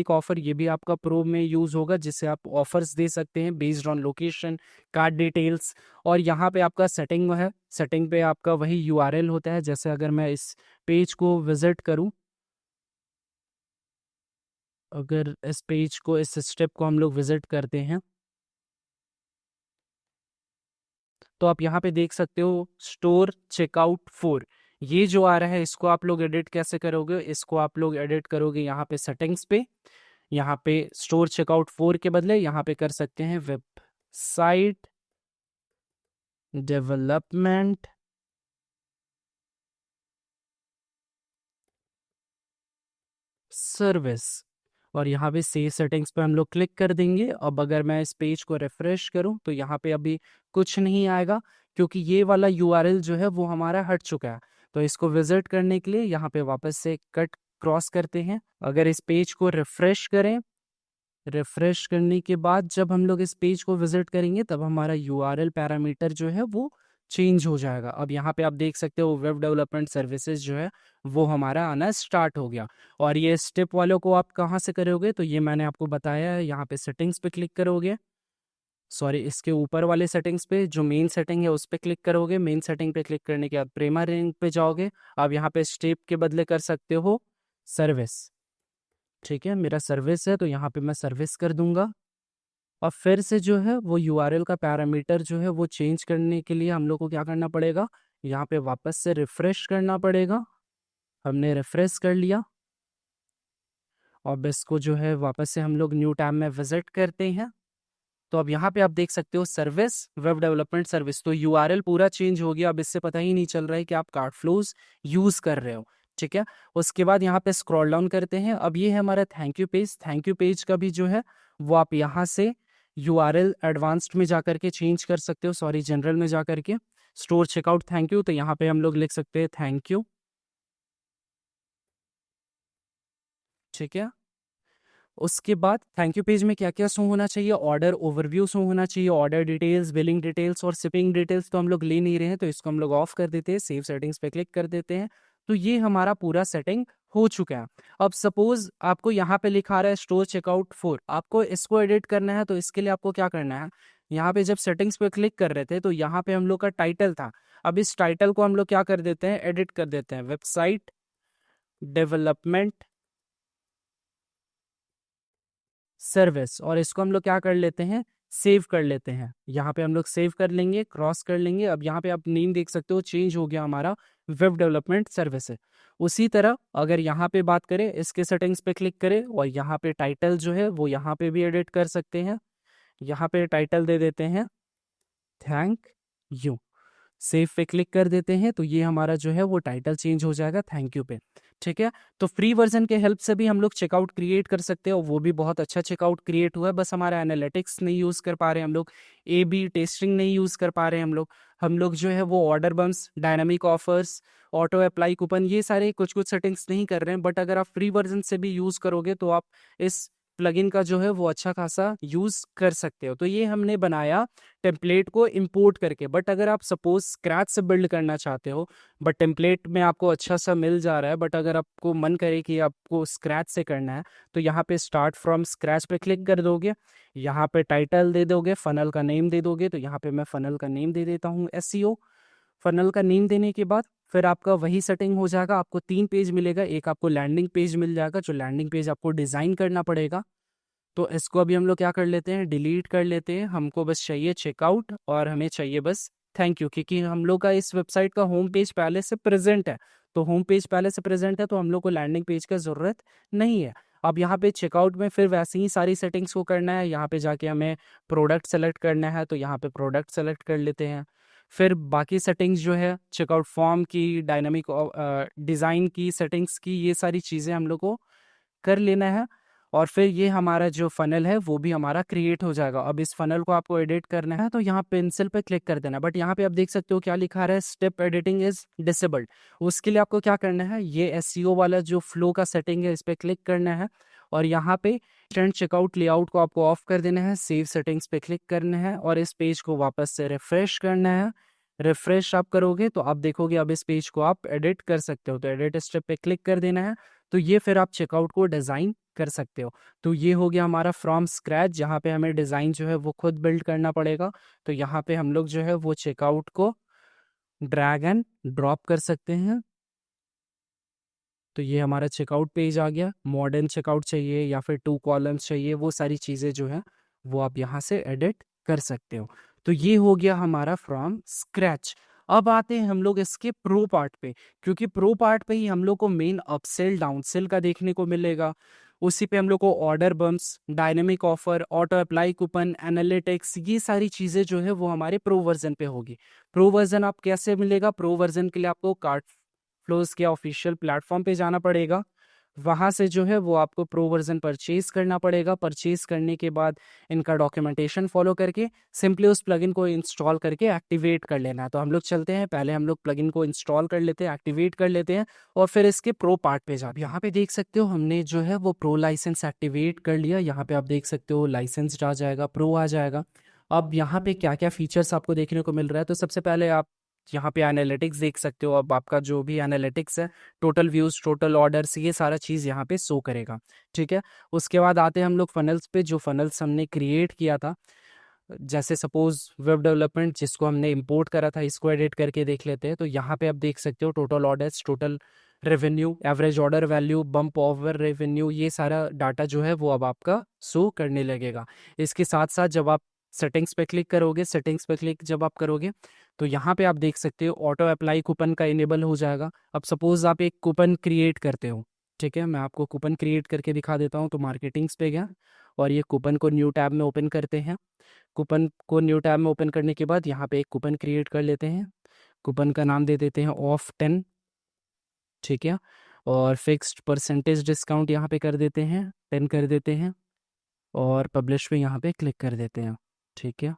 ऑफर ये भी आपका प्रो में यूज होगा, जिससे आप ऑफर्स दे सकते हैं based on location, card details. और यहाँ पे आपका सेटिंग है, सेटिंग पे आपका वही यूआरएल होता है। जैसे अगर मैं इस पेज को विजिट करूं, अगर इस पेज को, इस स्टेप को हम लोग विजिट करते हैं, तो आप यहाँ पे देख सकते हो स्टोर चेकआउट 4, ये जो आ रहा है इसको आप लोग एडिट कैसे करोगे? इसको आप लोग एडिट करोगे यहाँ पे सेटिंग्स पे, यहाँ पे स्टोर चेकआउट 4 के बदले यहाँ पे कर सकते हैं वेबसाइट डेवलपमेंट सर्विस, और यहाँ पे सेव सेटिंग्स पे हम लोग क्लिक कर देंगे। अब अगर मैं इस पेज को रिफ्रेश करूँ तो यहाँ पे अभी कुछ नहीं आएगा, क्योंकि ये वाला यूआरएल जो है वो हमारा हट चुका है। तो इसको विजिट करने के लिए यहाँ पे वापस से कट क्रॉस करते हैं। अगर इस पेज को रिफ्रेश करें, रिफ्रेश करने के बाद जब हम लोग इस पेज को विजिट करेंगे तब हमारा यूआरएल पैरामीटर जो है वो चेंज हो जाएगा। अब यहाँ पे आप देख सकते हो वेब डेवलपमेंट सर्विसेज जो है वो हमारा आना स्टार्ट हो गया। और ये स्टेप वालों को आप कहाँ से करोगे? तो ये मैंने आपको बताया है, यहाँ पे सेटिंग्स पे क्लिक करोगे, सॉरी इसके ऊपर वाले सेटिंग्स पे जो मेन सेटिंग है उस पे क्लिक करोगे। मेन सेटिंग पे क्लिक करने के बाद प्राइमरी पे जाओगे। अब यहाँ पे स्टेप के बदले कर सकते हो सर्विस। ठीक है, मेरा सर्विस है तो यहाँ पे मैं सर्विस कर दूंगा। और फिर से जो है वो यूआरएल का पैरामीटर जो है वो चेंज करने के लिए हम लोग को क्या करना पड़ेगा? यहाँ पे वापस से रिफ्रेश करना पड़ेगा। हमने रिफ्रेश कर लिया। और इसको जो है वापस से हम लोग न्यू टैब में विजिट करते हैं। तो अब यहाँ पे आप देख सकते हो सर्विस, वेब डेवलपमेंट सर्विस। तो यूआरएल पूरा चेंज हो गया। अब इससे पता ही नहीं चल रहा है कि आप कार्डफ्लोज यूज कर रहे हो। ठीक है, उसके बाद यहाँ पे स्क्रॉल डाउन करते हैं। अब ये है हमारा thank you page. Thank you page का भी जो है वो आप यहाँ से यूआरएल एडवांस्ड में जाकर के चेंज कर सकते हो, सॉरी जनरल में जाकर के स्टोर चेकआउट थैंक यू। तो यहाँ पे हम लोग लिख सकते हैं थैंक यू। ठीक है, उसके बाद थैंक यू पेज में क्या क्या शो होना चाहिए? ऑर्डर ओवरव्यू शो होना चाहिए, ऑर्डर डिटेल्स, बिलिंग डिटेल्स और शिपिंग डिटेल्स तो हम लोग ले नहीं रहे हैं, तो इसको हम लोग ऑफ कर देते हैं। सेव सेटिंग्स पे क्लिक कर देते हैं। तो ये हमारा पूरा सेटिंग हो चुका है। अब सपोज आपको यहाँ पे लिखा रहा है स्टोर चेकआउट 4, आपको इसको एडिट करना है। तो इसके लिए आपको क्या करना है? यहाँ पे जब सेटिंग्स पे क्लिक कर रहे थे तो यहाँ पे हम लोग का टाइटल था। अब इस टाइटल को हम लोग क्या कर देते हैं? एडिट कर देते हैं, वेबसाइट डेवलपमेंट सर्विस। और इसको हम लोग क्या कर लेते हैं? सेव कर लेते हैं। यहाँ पे हम लोग सेव कर लेंगे, क्रॉस कर लेंगे। अब यहाँ पे आप नेम देख सकते हो चेंज हो गया हमारा, वेब डेवलपमेंट सर्विस है। उसी तरह अगर यहाँ पे बात करें, इसके सेटिंग्स पे क्लिक करें और यहाँ पे टाइटल जो है वो यहाँ पे भी एडिट कर सकते हैं। यहाँ पे टाइटल दे देते हैं थैंक यू। सेव पे क्लिक कर देते हैं तो ये हमारा जो है वो टाइटल चेंज हो जाएगा थैंक यू पे। ठीक है, तो फ्री वर्जन के हेल्प से भी हम लोग चेकआउट क्रिएट कर सकते हैं और वो भी बहुत अच्छा चेकआउट क्रिएट हुआ है। बस हमारा एनालिटिक्स नहीं यूज कर पा रहे हम लोग, ए बी टेस्टिंग नहीं यूज कर पा रहे हम लोग जो है वो order bumps, dynamic offers, auto apply coupon, ये सारे कुछ कुछ सेटिंग्स नहीं कर रहे हैं। बट अगर आप फ्री वर्जन से भी यूज करोगे तो आप इस प्लगइन का जो है वो अच्छा खासा यूज कर सकते हो। तो ये हमने बनाया टेम्पलेट को इंपोर्ट करके। बट अगर आप सपोज स्क्रैच से बिल्ड करना चाहते हो, बट टेम्पलेट में आपको अच्छा सा मिल जा रहा है, बट अगर आपको मन करे कि आपको स्क्रैच से करना है तो यहाँ पे स्टार्ट फ्रॉम स्क्रैच पे क्लिक कर दोगे। यहाँ पे टाइटल दे दोगे, फनल का नेम दे दोगे। तो यहाँ पे मैं फनल का नेम दे देता हूँ एसईओ। फनल का नेम देने के बाद फिर आपका वही सेटिंग हो जाएगा। आपको 3 पेज मिलेगा। एक आपको लैंडिंग पेज मिल जाएगा, जो लैंडिंग पेज आपको डिजाइन करना पड़ेगा। तो इसको अभी हम लोग क्या कर लेते हैं? डिलीट कर लेते हैं। हमको बस चाहिए चेकआउट और हमें चाहिए बस थैंक यू, क्योंकि हम लोग का इस वेबसाइट का होम पेज पहले से प्रेजेंट है। तो होम पेज पहले से प्रेजेंट है तो हम लोग को लैंडिंग पेज का ज़रूरत नहीं है। अब यहाँ पे चेकआउट में फिर वैसे ही सारी सेटिंग्स को करना है। यहाँ पे जाके हमें प्रोडक्ट सेलेक्ट करना है, तो यहाँ पे प्रोडक्ट सेलेक्ट कर लेते हैं। फिर बाकी सेटिंग्स जो है चेकआउट फॉर्म की, डायनामिक डिज़ाइन की, सेटिंग्स की, ये सारी चीज़ें हम लोग को कर लेना है। और फिर ये हमारा जो फनल है वो भी हमारा क्रिएट हो जाएगा। अब इस फनल को आपको एडिट करना है तो यहाँ पेंसिल पे क्लिक कर देना, बट यहाँ पे आप देख सकते हो क्या लिखा रहा है, स्टेप एडिटिंग इज डिसेबल्ड। उसके लिए आपको क्या करना है, ये एसईओ वाला जो फ्लो का सेटिंग है इस पे क्लिक करना है और यहाँ पे इंस्टेंट चेकआउट लेआउट को आपको ऑफ कर देना है, सेव सेटिंग्स पे क्लिक करना है और इस पेज को वापस से रिफ्रेश करना है। रिफ्रेश आप करोगे तो आप देखोगे अब इस पेज को आप एडिट कर सकते हो, तो एडिट स्टेप पे क्लिक कर देना है। तो ये फिर आप चेकआउट को डिज़ाइन कर सकते हो। तो ये हो गया हमारा फ्रॉम स्क्रैच, जहाँ पे हमें डिज़ाइन जो है वो खुद बिल्ड करना पड़ेगा। तो यहाँ पे हम लोग जो है वो चेकआउट को ड्रैग एंड ड्रॉप कर सकते हैं। तो ये हमारा चेकआउट पेज आ गया। मॉडर्न चेकआउट चाहिए या फिर 2 कॉलम्स चाहिए, वो सारी चीज़ें जो है वो आप यहाँ से एडिट कर सकते हो। तो ये हो गया हमारा फ्रॉम स्क्रैच। अब आते हैं हम लोग इसके प्रो पार्ट पे, क्योंकि प्रो पार्ट पे ही हम लोग को मेन अपसेल डाउनसेल का देखने को मिलेगा। उसी पे हम लोग को order bumps, dynamic offer, auto apply coupon, analytics, ये सारी चीज़ें जो है वो हमारे प्रो वर्जन पे होगी। प्रो वर्जन आप कैसे मिलेगा, प्रो वर्जन के लिए आपको कार्ड फ्लोज के ऑफिशियल प्लेटफॉर्म पे जाना पड़ेगा। वहाँ से जो है वो आपको प्रो वर्जन परचेज करना पड़ेगा। परचेज करने के बाद इनका डॉक्यूमेंटेशन फॉलो करके सिंपली उस प्लगइन को इंस्टॉल करके एक्टिवेट कर लेना है। तो हम लोग चलते हैं, पहले हम लोग प्लगइन को इंस्टॉल कर लेते हैं, एक्टिवेट कर लेते हैं और फिर इसके प्रो पार्ट पे जाते हैं। यहाँ पे देख सकते हो हमने जो है वो प्रो लाइसेंस एक्टिवेट कर लिया। यहाँ पे आप देख सकते हो लाइसेंस आ जाएगा, प्रो आ जाएगा। अब यहाँ पे क्या क्या फीचर्स आपको देखने को मिल रहा है, तो सबसे पहले आप यहाँ पे एनालिटिक्स देख सकते हो। अब आपका जो भी एनालिटिक्स है, टोटल व्यूज, टोटल ऑर्डर्स, ये सारा चीज़ यहाँ पे शो करेगा। ठीक है, उसके बाद आते हैं हम लोग फनल्स पे। जो फनल्स हमने क्रिएट किया था, जैसे सपोज वेब डेवलपमेंट जिसको हमने इंपोर्ट करा था, इसको एडिट करके देख लेते हैं। तो यहाँ पे आप देख सकते हो total orders, total revenue, average order value, bump over revenue, ये सारा डाटा जो है वो अब आपका शो करने लगेगा। इसके साथ साथ जब आप सेटिंग्स पे क्लिक करोगे, सेटिंग्स पे क्लिक जब आप करोगे तो यहाँ पे आप देख सकते हो ऑटो अप्लाई कूपन का इनेबल हो जाएगा। अब सपोज आप एक कूपन क्रिएट करते हो, ठीक है, मैं आपको कूपन क्रिएट करके दिखा देता हूँ। तो मार्केटिंग्स पे गया और ये कूपन को न्यू टैब में ओपन करते हैं। कूपन को न्यू टैब में ओपन करने के बाद यहाँ पे एक कूपन क्रिएट कर लेते हैं। कूपन का नाम दे देते हैं ऑफ 10, ठीक है, और फिक्स्ड परसेंटेज डिस्काउंट यहाँ पे कर देते हैं, 10 कर देते हैं और पब्लिश पे यहाँ पे क्लिक कर देते हैं। ठीक है,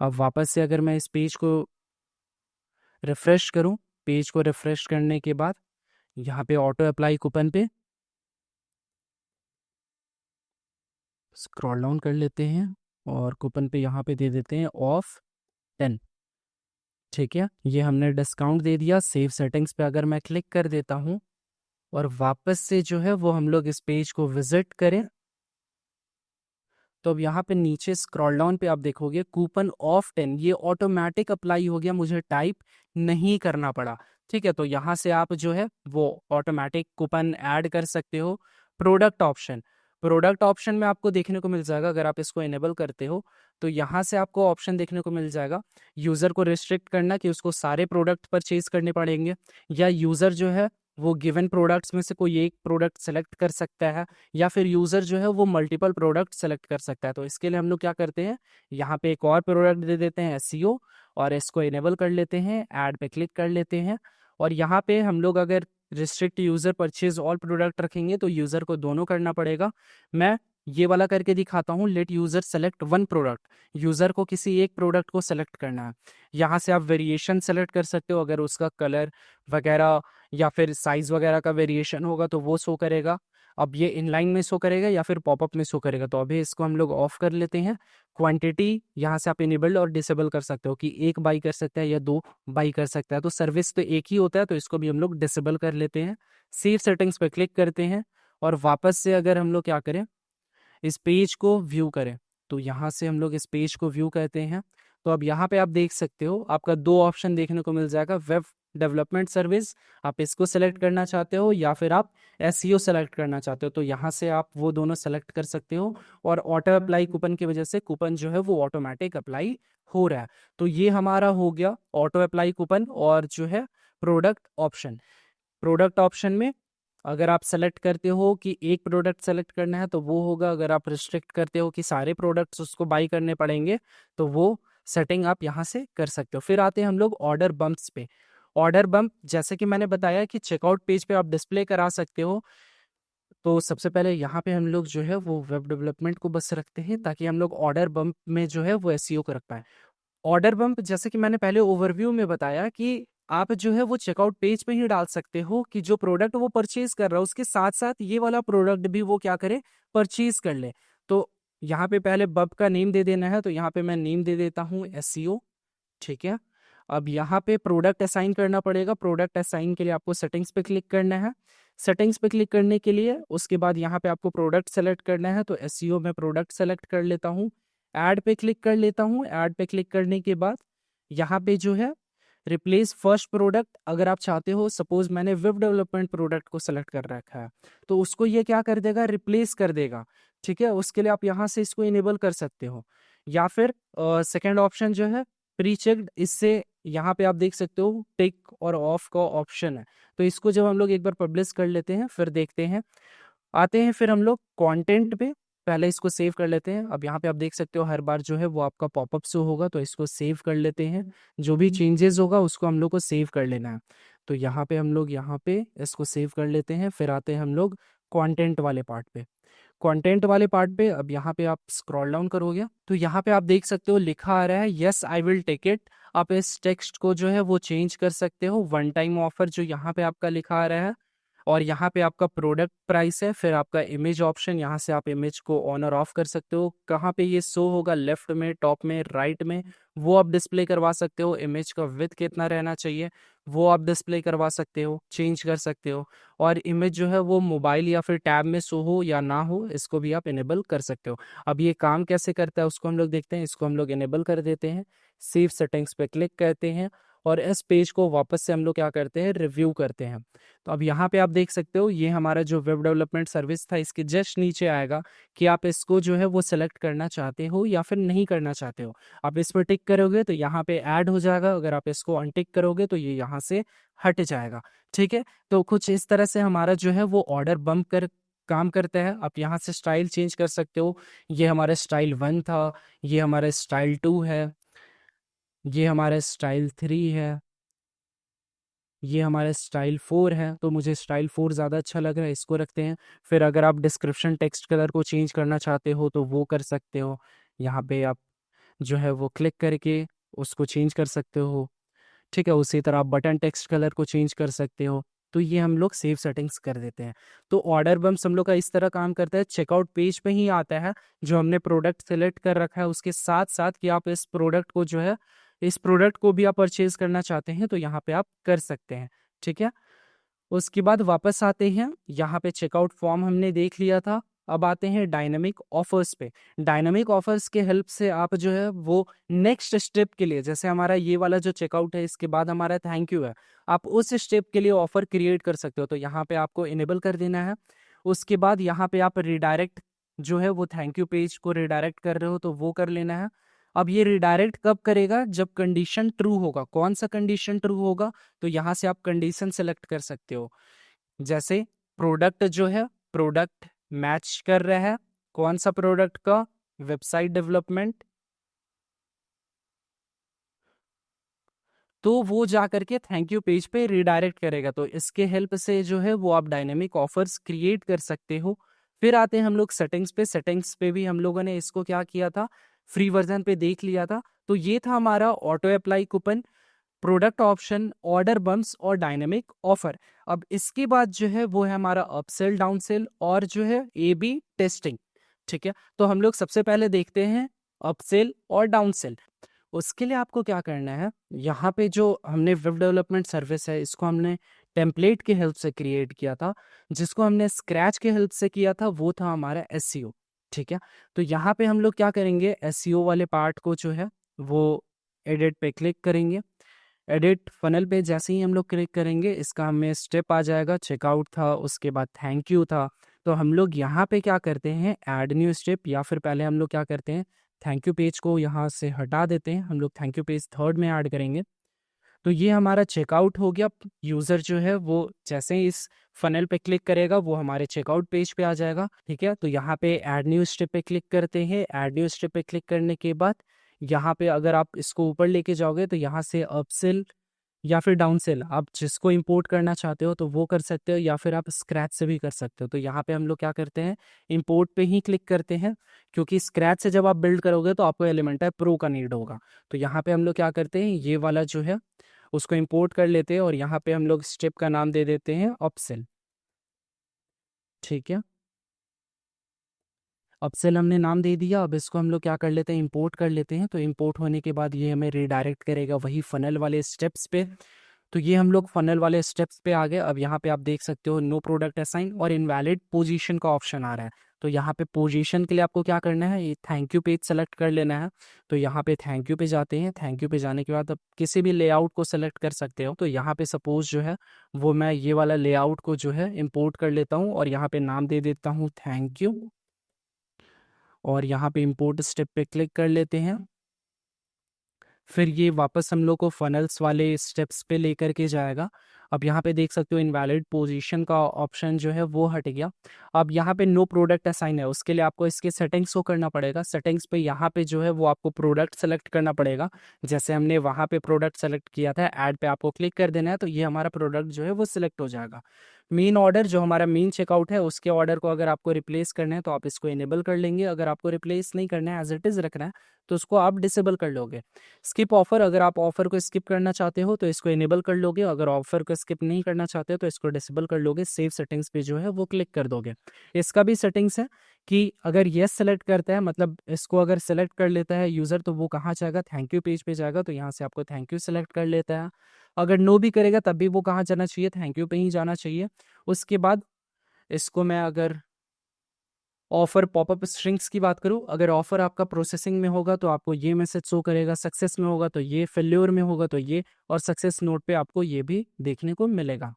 अब वापस से अगर मैं इस पेज को रिफ्रेश करूं, पेज को रिफ्रेश करने के बाद यहाँ पे ऑटो अप्लाई कूपन पे स्क्रॉल डाउन कर लेते हैं और कूपन पे यहाँ पे दे देते हैं ऑफ 10। ठीक है, ये हमने डिस्काउंट दे दिया। सेव सेटिंग्स पे अगर मैं क्लिक कर देता हूँ और वापस से जो है वो हम लोग इस पेज को विजिट करें, तो अब यहाँ पे नीचे स्क्रॉल डाउन पे आप देखोगे कूपन ऑफ 10, ये ऑटोमेटिक अप्लाई हो गया, मुझे टाइप नहीं करना पड़ा। ठीक है, तो यहाँ से आप जो है वो ऑटोमेटिक कूपन ऐड कर सकते हो। प्रोडक्ट ऑप्शन, प्रोडक्ट ऑप्शन में आपको देखने को मिल जाएगा, अगर आप इसको इनेबल करते हो तो यहाँ से आपको ऑप्शन देखने को मिल जाएगा यूज़र को रिस्ट्रिक्ट करना कि उसको सारे प्रोडक्ट परचेज करने पड़ेंगे, या यूज़र जो है वो गिवन प्रोडक्ट्स में से कोई एक प्रोडक्ट सेलेक्ट कर सकता है, या फिर यूज़र जो है वो मल्टीपल प्रोडक्ट सेलेक्ट कर सकता है। तो इसके लिए हम लोग क्या करते हैं, यहाँ पे एक और प्रोडक्ट दे देते हैं एसईओ और इसको इनेबल कर लेते हैं, ऐड पे क्लिक कर लेते हैं। और यहाँ पे हम लोग अगर restrict user purchase all product रखेंगे तो यूज़र को दोनों करना पड़ेगा। मैं ये वाला करके दिखाता हूँ, let user select one product, user को किसी एक प्रोडक्ट को सेलेक्ट करना है। यहाँ से आप वेरिएशन सेलेक्ट कर सकते हो, अगर उसका कलर वगैरह या फिर साइज वगैरह का वेरिएशन होगा तो वो शो करेगा। अब ये इनलाइन में शो करेगा या फिर पॉपअप में शो करेगा, तो अभी इसको हम लोग ऑफ कर लेते हैं। क्वांटिटी यहाँ से आप इनेबल्ड और डिसेबल कर सकते हो कि एक बाई कर सकता है या दो बाई कर सकता है। तो सर्विस तो एक ही होता है, तो इसको भी हम लोग डिसेबल कर लेते हैं। सेव सेटिंग्स पर क्लिक करते हैं और वापस से अगर हम लोग क्या करें, इस पेज को व्यू करें, तो यहाँ से हम लोग इस पेज को व्यू करते हैं। तो अब यहाँ पे आप देख सकते हो आपका दो ऑप्शन देखने को मिल जाएगा, वेब डेवलपमेंट सर्विस, आप इसको सेलेक्ट करना चाहते हो या फिर आप एसईओ सेलेक्ट करना चाहते हो, तो यहाँ से आप वो दोनों सेलेक्ट कर सकते हो। और ऑटो अप्लाई कूपन की वजह से कूपन जो है वो ऑटोमेटिक अप्लाई हो रहा है। तो ये हमारा हो गया ऑटो अप्लाई कूपन और जो है प्रोडक्ट ऑप्शन। प्रोडक्ट ऑप्शन में अगर आप सेलेक्ट करते हो कि एक प्रोडक्ट सेलेक्ट करना है तो वो होगा, अगर आप रिस्ट्रिक्ट करते हो कि सारे प्रोडक्ट्स उसको बाई करने पड़ेंगे तो वो सेटिंग आप यहाँ से कर सकते हो। फिर आते हैं हम लोग ऑर्डर बम्प्स पे। ऑर्डर बम्प जैसे कि मैंने बताया कि चेकआउट पेज पे आप डिस्प्ले करा सकते हो तो सबसे पहले यहाँ पे हम लोग जो है वो वेब डेवलपमेंट को बस रखते हैं ताकि हम लोग ऑर्डर बम्प में जो है वो एसईओ को रख पाए। ऑर्डर बम्प जैसे कि मैंने पहले ओवरव्यू में बताया कि आप जो है वो चेकआउट पेज पे ही डाल सकते हो कि जो प्रोडक्ट वो परचेज कर रहा है उसके साथ साथ ये वाला प्रोडक्ट भी वो क्या करे, परचेज कर ले। तो यहाँ पे पहले बम्प का नेम दे देना है, तो यहाँ पे मैं नेम दे देता हूँ एसईओ। ठीक है, अब यहाँ पे प्रोडक्ट असाइन करना पड़ेगा। प्रोडक्ट असाइन के लिए आपको सेटिंग्स पे क्लिक करना है। सेटिंग्स पे क्लिक करने के लिए उसके बाद यहाँ पे आपको प्रोडक्ट सेलेक्ट करना है, तो एसईओ में प्रोडक्ट सेलेक्ट कर लेता हूँ। ऐड पे क्लिक कर लेता हूँ। ऐड पे क्लिक करने के बाद यहाँ पे जो है रिप्लेस फर्स्ट प्रोडक्ट, अगर आप चाहते हो, सपोज मैंने वेब डेवलपमेंट प्रोडक्ट को सेलेक्ट कर रखा है तो उसको ये क्या कर देगा, रिप्लेस कर देगा। ठीक है, उसके लिए आप यहाँ से इसको इनेबल कर सकते हो, या फिर सेकेंड ऑप्शन जो है प्री चेक्ड, इससे यहाँ पे आप देख सकते हो टिक और ऑफ का ऑप्शन है। तो इसको जब हम लोग एक बार पब्लिश कर लेते हैं फिर देखते हैं, आते हैं फिर हम लोग कंटेंट पे, पहले इसको सेव कर लेते हैं। अब यहाँ पे आप देख सकते हो हर बार जो है वो आपका पॉपअप शो होगा, तो इसको सेव कर लेते हैं। जो भी चेंजेस होगा उसको हम लोग को सेव कर लेना है। तो यहाँ पे हम लोग यहाँ पे इसको सेव कर लेते हैं। फिर आते हैं हम लोग कंटेंट वाले पार्ट पे। कंटेंट वाले पार्ट पे अब यहाँ पे आप स्क्रॉल डाउन करोगे तो यहाँ पे आप देख सकते हो लिखा आ रहा है yes I will take it. आप इस टेक्स्ट को जो है वो चेंज कर सकते हो। वन टाइम ऑफर जो यहाँ पे आपका लिखा आ रहा है, और यहाँ पे आपका प्रोडक्ट प्राइस है। फिर आपका इमेज ऑप्शन, यहाँ से आप इमेज को ऑन और ऑफ कर सकते हो। कहाँ पे ये शो होगा, लेफ्ट में, टॉप में, राइट में, वो आप डिस्प्ले करवा सकते हो। इमेज का विड्थ कितना रहना चाहिए वो आप डिस्प्ले करवा सकते हो, चेंज कर सकते हो। और इमेज जो है वो मोबाइल या फिर टैब में शो हो या ना हो, इसको भी आप इनेबल कर सकते हो। अब ये काम कैसे करता है उसको हम लोग देखते हैं। इसको हम लोग इनेबल कर देते हैं, सेव सेटिंग्स पे क्लिक करते हैं, और इस पेज को वापस से हम लोग क्या करते हैं, रिव्यू करते हैं। तो अब यहाँ पे आप देख सकते हो ये हमारा जो वेब डेवलपमेंट सर्विस था इसके जस्ट नीचे आएगा कि आप इसको जो है वो सिलेक्ट करना चाहते हो या फिर नहीं करना चाहते हो। आप इस पर टिक करोगे तो यहाँ पे ऐड हो जाएगा, अगर आप इसको अनटिक करोगे तो ये यहाँ से हट जाएगा। ठीक है, तो कुछ इस तरह से हमारा जो है वो ऑर्डर बम्प कर काम करता है। आप यहाँ से स्टाइल चेंज कर सकते हो। ये हमारा स्टाइल 1 था, ये हमारा स्टाइल 2 है, ये हमारा स्टाइल 3 है, ये हमारा स्टाइल 4 है। तो मुझे स्टाइल 4 ज़्यादा अच्छा लग रहा है, इसको रखते हैं। फिर अगर आप डिस्क्रिप्शन टेक्स्ट कलर को चेंज करना चाहते हो तो वो कर सकते हो। यहाँ पे आप जो है वो क्लिक करके उसको चेंज कर सकते हो। ठीक है, उसी तरह आप बटन टेक्स्ट कलर को चेंज कर सकते हो। तो ये हम लोग सेव सेटिंग्स कर देते हैं। तो ऑर्डर बम्स हम लोग का इस तरह काम करता है, चेकआउट पेज पे ही आता है जो हमने प्रोडक्ट सेलेक्ट कर रखा है उसके साथ साथ कि आप इस प्रोडक्ट को जो है, इस प्रोडक्ट को भी आप परचेज करना चाहते हैं तो यहाँ पे आप कर सकते हैं। ठीक है, उसके बाद वापस आते हैं, यहाँ पे चेकआउट फॉर्म हमने देख लिया था। अब आते हैं डायनामिक ऑफर्स पे। डायनामिक ऑफर्स के हेल्प से आप जो है वो नेक्स्ट स्टेप के लिए, जैसे हमारा ये वाला जो चेकआउट है इसके बाद हमारा थैंक यू है, आप उस स्टेप के लिए ऑफर क्रिएट कर सकते हो। तो यहाँ पे आपको इनेबल कर देना है। उसके बाद यहाँ पे आप रिडायरेक्ट जो है वो थैंक यू पेज को रिडायरेक्ट कर रहे हो तो वो कर लेना है। अब ये रिडायरेक्ट कब करेगा, जब कंडीशन ट्रू होगा। कौन सा कंडीशन ट्रू होगा, तो यहाँ से आप कंडीशन सेलेक्ट कर सकते हो। जैसे प्रोडक्ट जो है, प्रोडक्ट मैच कर रहा है, कौन सा प्रोडक्ट का, वेबसाइट डेवलपमेंट, तो वो जा करके थैंक यू पेज पे रिडायरेक्ट करेगा। तो इसके हेल्प से जो है वो आप डायनेमिक ऑफर्स क्रिएट कर सकते हो। फिर आते हैं हम लोग सेटिंग्स पे। सेटिंग्स पे भी हम लोगों ने इसको क्या किया था, फ्री वर्जन पे देख लिया था। तो ये था हमारा auto apply coupon, product option, order bumps और डायनेमिक ऑफर। अब इसके बाद जो है वो है हमारा अपसेल, डाउनसेल और जो है ए बी टेस्टिंग। ठीक है, तो हम लोग सबसे पहले देखते हैं अपसेल और डाउनसेल। उसके लिए आपको क्या करना है, यहाँ पे जो हमने वेब डेवलपमेंट सर्विस है इसको हमने टेम्पलेट के हेल्प से क्रिएट किया था। जिसको हमने स्क्रैच के हेल्प से किया था वो था हमारा एसईओ। ठीक है, तो यहाँ पे हम लोग क्या करेंगे, एसईओ वाले पार्ट को जो है वो एडिट पे क्लिक करेंगे। एडिट फनल पे जैसे ही हम लोग क्लिक करेंगे इसका हमें स्टेप आ जाएगा, चेकआउट था, उसके बाद थैंक यू था। तो हम लोग यहाँ पे क्या करते हैं, ऐड न्यू स्टेप, या फिर पहले हम लोग क्या करते हैं, थैंक यू पेज को यहाँ से हटा देते हैं। हम लोग थैंक यू पेज थर्ड में ऐड करेंगे। तो ये हमारा चेकआउट हो गया। यूज़र जो है वो जैसे ही इस फनल पे क्लिक करेगा वो हमारे चेकआउट पेज पे आ जाएगा। ठीक है, तो यहाँ पे ऐड न्यू स्टेप पे क्लिक करते हैं। ऐड न्यू स्टेप पे क्लिक करने के बाद यहाँ पे अगर आप इसको ऊपर लेके जाओगे तो यहाँ से अपसेल या फिर डाउन सेल, आप जिसको इंपोर्ट करना चाहते हो तो वो कर सकते हो, या फिर आप स्क्रैच से भी कर सकते हो। तो यहाँ पे हम लोग क्या करते हैं, इंपोर्ट पे ही क्लिक करते हैं, क्योंकि स्क्रैच से जब आप बिल्ड करोगे तो आपको एलिमेंटर प्रो का नीड होगा। तो यहाँ पे हम लोग क्या करते हैं, ये वाला जो है उसको इंपोर्ट कर लेते हैं और यहाँ पे हम लोग स्टेप का नाम दे देते हैं अपसेल। ठीक है, अपसेल हमने नाम दे दिया। अब इसको हम लोग क्या कर लेते हैं, इंपोर्ट कर लेते हैं। तो इंपोर्ट होने के बाद ये हमें रिडायरेक्ट करेगा वही फनल वाले स्टेप्स पे। तो ये हम लोग फनल वाले स्टेप्स पे आ गए। अब यहाँ पे आप देख सकते हो नो प्रोडक्ट असाइन और इनवैलिड पोजीशन का ऑप्शन आ रहा है। तो यहाँ पे पोजीशन के लिए आपको क्या करना है, ये थैंक यू पेज सेलेक्ट कर लेना है। तो यहाँ पे थैंक यू पे जाते हैं। थैंक यू पे जाने के बाद आप किसी भी लेआउट को सेलेक्ट कर सकते हो। तो यहाँ पे सपोज जो है वो मैं ये वाला लेआउट को जो है इम्पोर्ट कर लेता हूँ और यहाँ पे नाम दे देता हूँ थैंक यू, और यहाँ पे इंपोर्ट स्टेप पे क्लिक कर लेते हैं। फिर ये वापस हम लोग को फनल्स वाले स्टेप्स पे लेकर के जाएगा। अब यहाँ पे देख सकते हो इनवैलिड पोजीशन का ऑप्शन जो है वो हट गया। अब यहाँ पे नो प्रोडक्ट असाइन है, उसके लिए आपको इसके सेटिंग्स को करना पड़ेगा। सेटिंग्स पे यहाँ पे जो है वो आपको प्रोडक्ट सेलेक्ट करना पड़ेगा, जैसे हमने वहाँ पे प्रोडक्ट सेलेक्ट किया था। ऐड पे आपको क्लिक कर देना है, तो ये हमारा प्रोडक्ट जो है वो सिलेक्ट हो जाएगा। मेन ऑर्डर जो हमारा मेन चेकआउट है उसके ऑर्डर को अगर आपको रिप्लेस करना है तो आप इसको इनेबल कर लेंगे। अगर आपको रिप्लेस नहीं करना है, एज इट इज़ रखना है, तो उसको आप डिसेबल कर लोगे। स्किप ऑफर, अगर आप ऑफर को स्किप करना चाहते हो तो इसको इनेबल कर लोगे। अगर ऑफर को स्किप नहीं करना चाहते हो तो इसको डिसेबल कर लोगे। सेव सेटिंग्स पे जो है वो क्लिक कर दोगे। इसका भी सेटिंग्स है कि अगर येस सेलेक्ट करता है, मतलब इसको अगर सेलेक्ट कर लेता है यूज़र, तो वो कहाँ जाएगा, थैंक यू पेज पे जाएगा। तो यहाँ से आपको थैंक यू सेलेक्ट कर लेता है। अगर नो भी करेगा तब भी वो कहाँ जाना चाहिए, थैंक यू पे ही जाना चाहिए। उसके बाद इसको मैं अगर ऑफर पॉपअप स्ट्रिंग्स की बात करूं, अगर ऑफर आपका प्रोसेसिंग में होगा तो आपको ये मैसेज शो करेगा, सक्सेस में होगा तो ये, फेल्योर में होगा तो ये, और सक्सेस नोट पे आपको ये भी देखने को मिलेगा।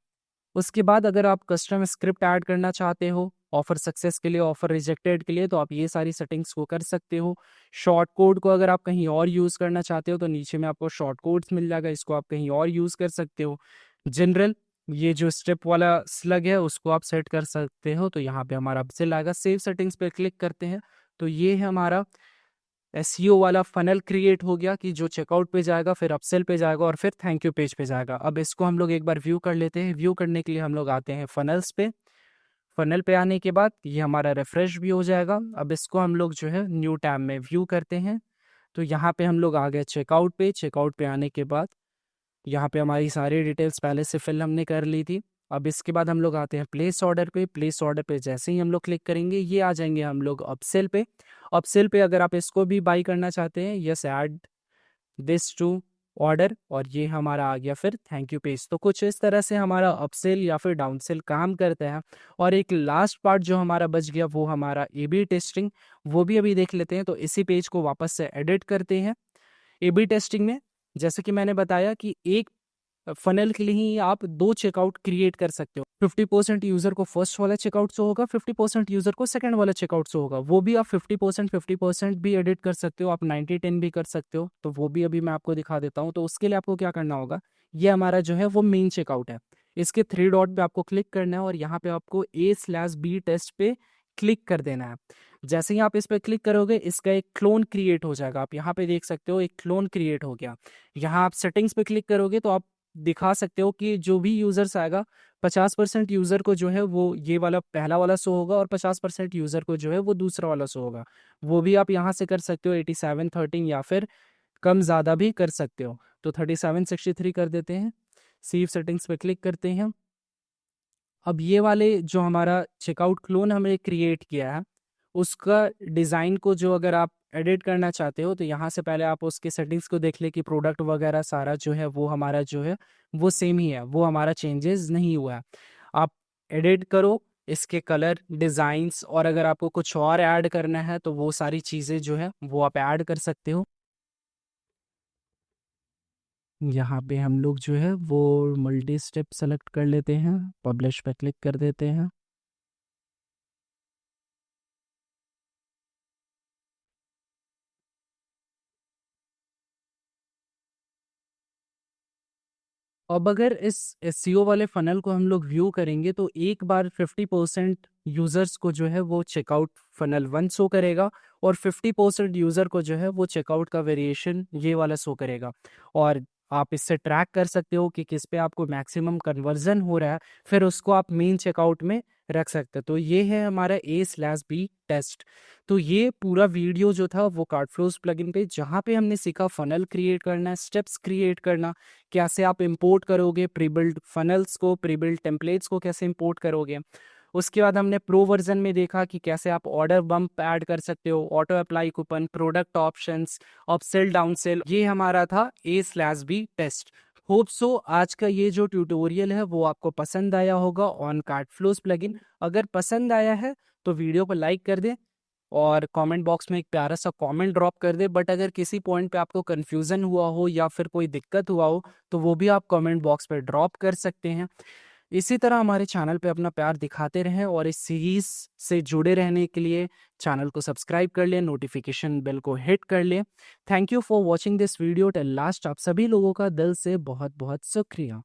उसके बाद अगर आप कस्टम स्क्रिप्ट ऐड करना चाहते हो ऑफर सक्सेस के लिए, ऑफर रिजेक्टेड के लिए, तो आप ये सारी सेटिंग्स को कर सकते हो। शॉर्ट कोड को अगर आप कहीं और यूज़ करना चाहते हो तो नीचे में आपको शॉर्ट कोड्स मिल जाएगा, इसको आप कहीं और यूज़ कर सकते हो। जनरल, ये जो स्टेप वाला स्लग है उसको आप सेट कर सकते हो। तो यहाँ पे हमारा अपसेल आएगा। सेव सेटिंग्स पे क्लिक करते हैं तो ये है हमारा एसईओ वाला फनल क्रिएट हो गया, कि जो चेकआउट पे जाएगा, फिर अपसेल पे जाएगा और फिर थैंक यू पेज पे जाएगा। अब इसको हम लोग एक बार व्यू कर लेते हैं। व्यू करने के लिए हम लोग आते हैं फनल्स पे। फनल पे आने के बाद ये हमारा रिफ्रेश भी हो जाएगा। अब इसको हम लोग जो है न्यू टैब में व्यू करते हैं। तो यहाँ पे हम लोग आ गए चेकआउट पे। चेकआउट पे आने के बाद यहाँ पे हमारी सारी डिटेल्स पहले से फिल हमने कर ली थी। अब इसके बाद हम लोग आते हैं प्लेस ऑर्डर पे। प्लेस ऑर्डर पे जैसे ही हम लोग क्लिक करेंगे ये आ जाएंगे हम लोग अपसेल पे। अपसेल पे अगर आप इसको भी बाई करना चाहते हैं, yes add this to order, और ये हमारा आ गया फिर थैंक यू पेज। तो कुछ इस तरह से हमारा अपसेल या फिर डाउनसेल काम करता है। और एक लास्ट पार्ट जो हमारा बच गया वो हमारा ए बी टेस्टिंग, वो भी अभी देख लेते हैं। तो इसी पेज को वापस से एडिट करते हैं। ए बी टेस्टिंग में जैसे कि मैंने बताया कि एक फनल के लिए ही आप दो चेकआउट क्रिएट कर सकते हो। 50% यूजर को फर्स्ट वाला चेकआउट शो होगा, 50% यूजर को सेकंड वाला चेकआउट शो होगा। वो भी आप 50% भी एडिट कर सकते हो, आप 90-10 भी कर सकते हो। तो वो भी अभी मैं आपको दिखा देता हूँ। तो उसके लिए आपको क्या करना होगा, ये हमारा जो है वो मेन चेकआउट है। इसके 3 डॉट पे आपको क्लिक करना है और यहाँ पे आपको A/B टेस्ट पे क्लिक कर देना है। जैसे ही आप इस पे क्लिक करोगे इसका एक क्लोन क्रिएट हो जाएगा। आप यहाँ पे देख सकते हो एक क्लोन क्रिएट हो गया। यहाँ आप सेटिंग्स पे क्लिक करोगे तो आप दिखा सकते हो कि जो भी यूजर्स आएगा 50% यूजर को जो है वो ये वाला पहला वाला शो होगा और 50% यूजर को जो है वो दूसरा वाला शो होगा। वो भी आप यहाँ से कर सकते हो 87-13 या फिर कम ज़्यादा भी कर सकते हो। तो 37-63 कर देते हैं। सेव सेटिंग्स पे क्लिक करते हैं। अब ये वाले जो हमारा चेकआउट क्लोन हमने क्रिएट किया है उसका डिज़ाइन को जो अगर आप एडिट करना चाहते हो तो यहाँ से पहले आप उसके सेटिंग्स को देख ले कि प्रोडक्ट वगैरह सारा जो है वो हमारा जो है वो सेम ही है, वो हमारा चेंजेस नहीं हुआ है। आप एडिट करो इसके कलर डिज़ाइंस, और अगर आपको कुछ और ऐड करना है तो वो सारी चीज़ें जो है वो आप ऐड कर सकते हो। यहाँ पे हम लोग जो है वो मल्टी स्टेप सेलेक्ट कर लेते हैं, पब्लिश पे क्लिक कर देते हैं। अब अगर इस एसईओ वाले फनल को हम लोग व्यू करेंगे तो एक बार 50% यूजर्स को जो है वो चेकआउट फनल 1 शो करेगा और 50% यूजर को जो है वो चेकआउट का वेरिएशन ये वाला शो करेगा। और आप इससे ट्रैक कर सकते हो कि किस पे आपको मैक्सिमम कन्वर्जन हो रहा है, फिर उसको आप मेन चेकआउट में रख सकते हो। तो ये है हमारा A/B टेस्ट। तो ये पूरा वीडियो जो था वो कार्टफ्लोज प्लगइन पे, जहाँ पे हमने सीखा फनल क्रिएट करना, स्टेप्स क्रिएट करना, कैसे आप इंपोर्ट करोगे प्रीबिल्ड फनल्स को, प्रीबिल्ड टेम्पलेट्स को कैसे इंपोर्ट करोगे। उसके बाद हमने प्रो वर्जन में देखा कि कैसे आप ऑर्डर बम्प ऐड कर सकते हो, auto apply coupon, product options, upsell downsell. ये हमारा था A/B टेस्ट। होप सो आज का ये जो ट्यूटोरियल है वो आपको पसंद आया होगा ऑन कार्टफ्लोज प्लगइन। अगर पसंद आया है तो वीडियो को लाइक कर दे और कमेंट बॉक्स में एक प्यारा सा कमेंट ड्रॉप कर दे। बट अगर किसी पॉइंट पे आपको कंफ्यूजन हुआ हो या फिर कोई दिक्कत हुआ हो तो वो भी आप कमेंट बॉक्स पे ड्रॉप कर सकते हैं। इसी तरह हमारे चैनल पे अपना प्यार दिखाते रहें और इस सीरीज से जुड़े रहने के लिए चैनल को सब्सक्राइब कर लें, नोटिफिकेशन बेल को हिट कर लें। Thank you for watching this video till last. आप सभी लोगों का दिल से बहुत बहुत शुक्रिया।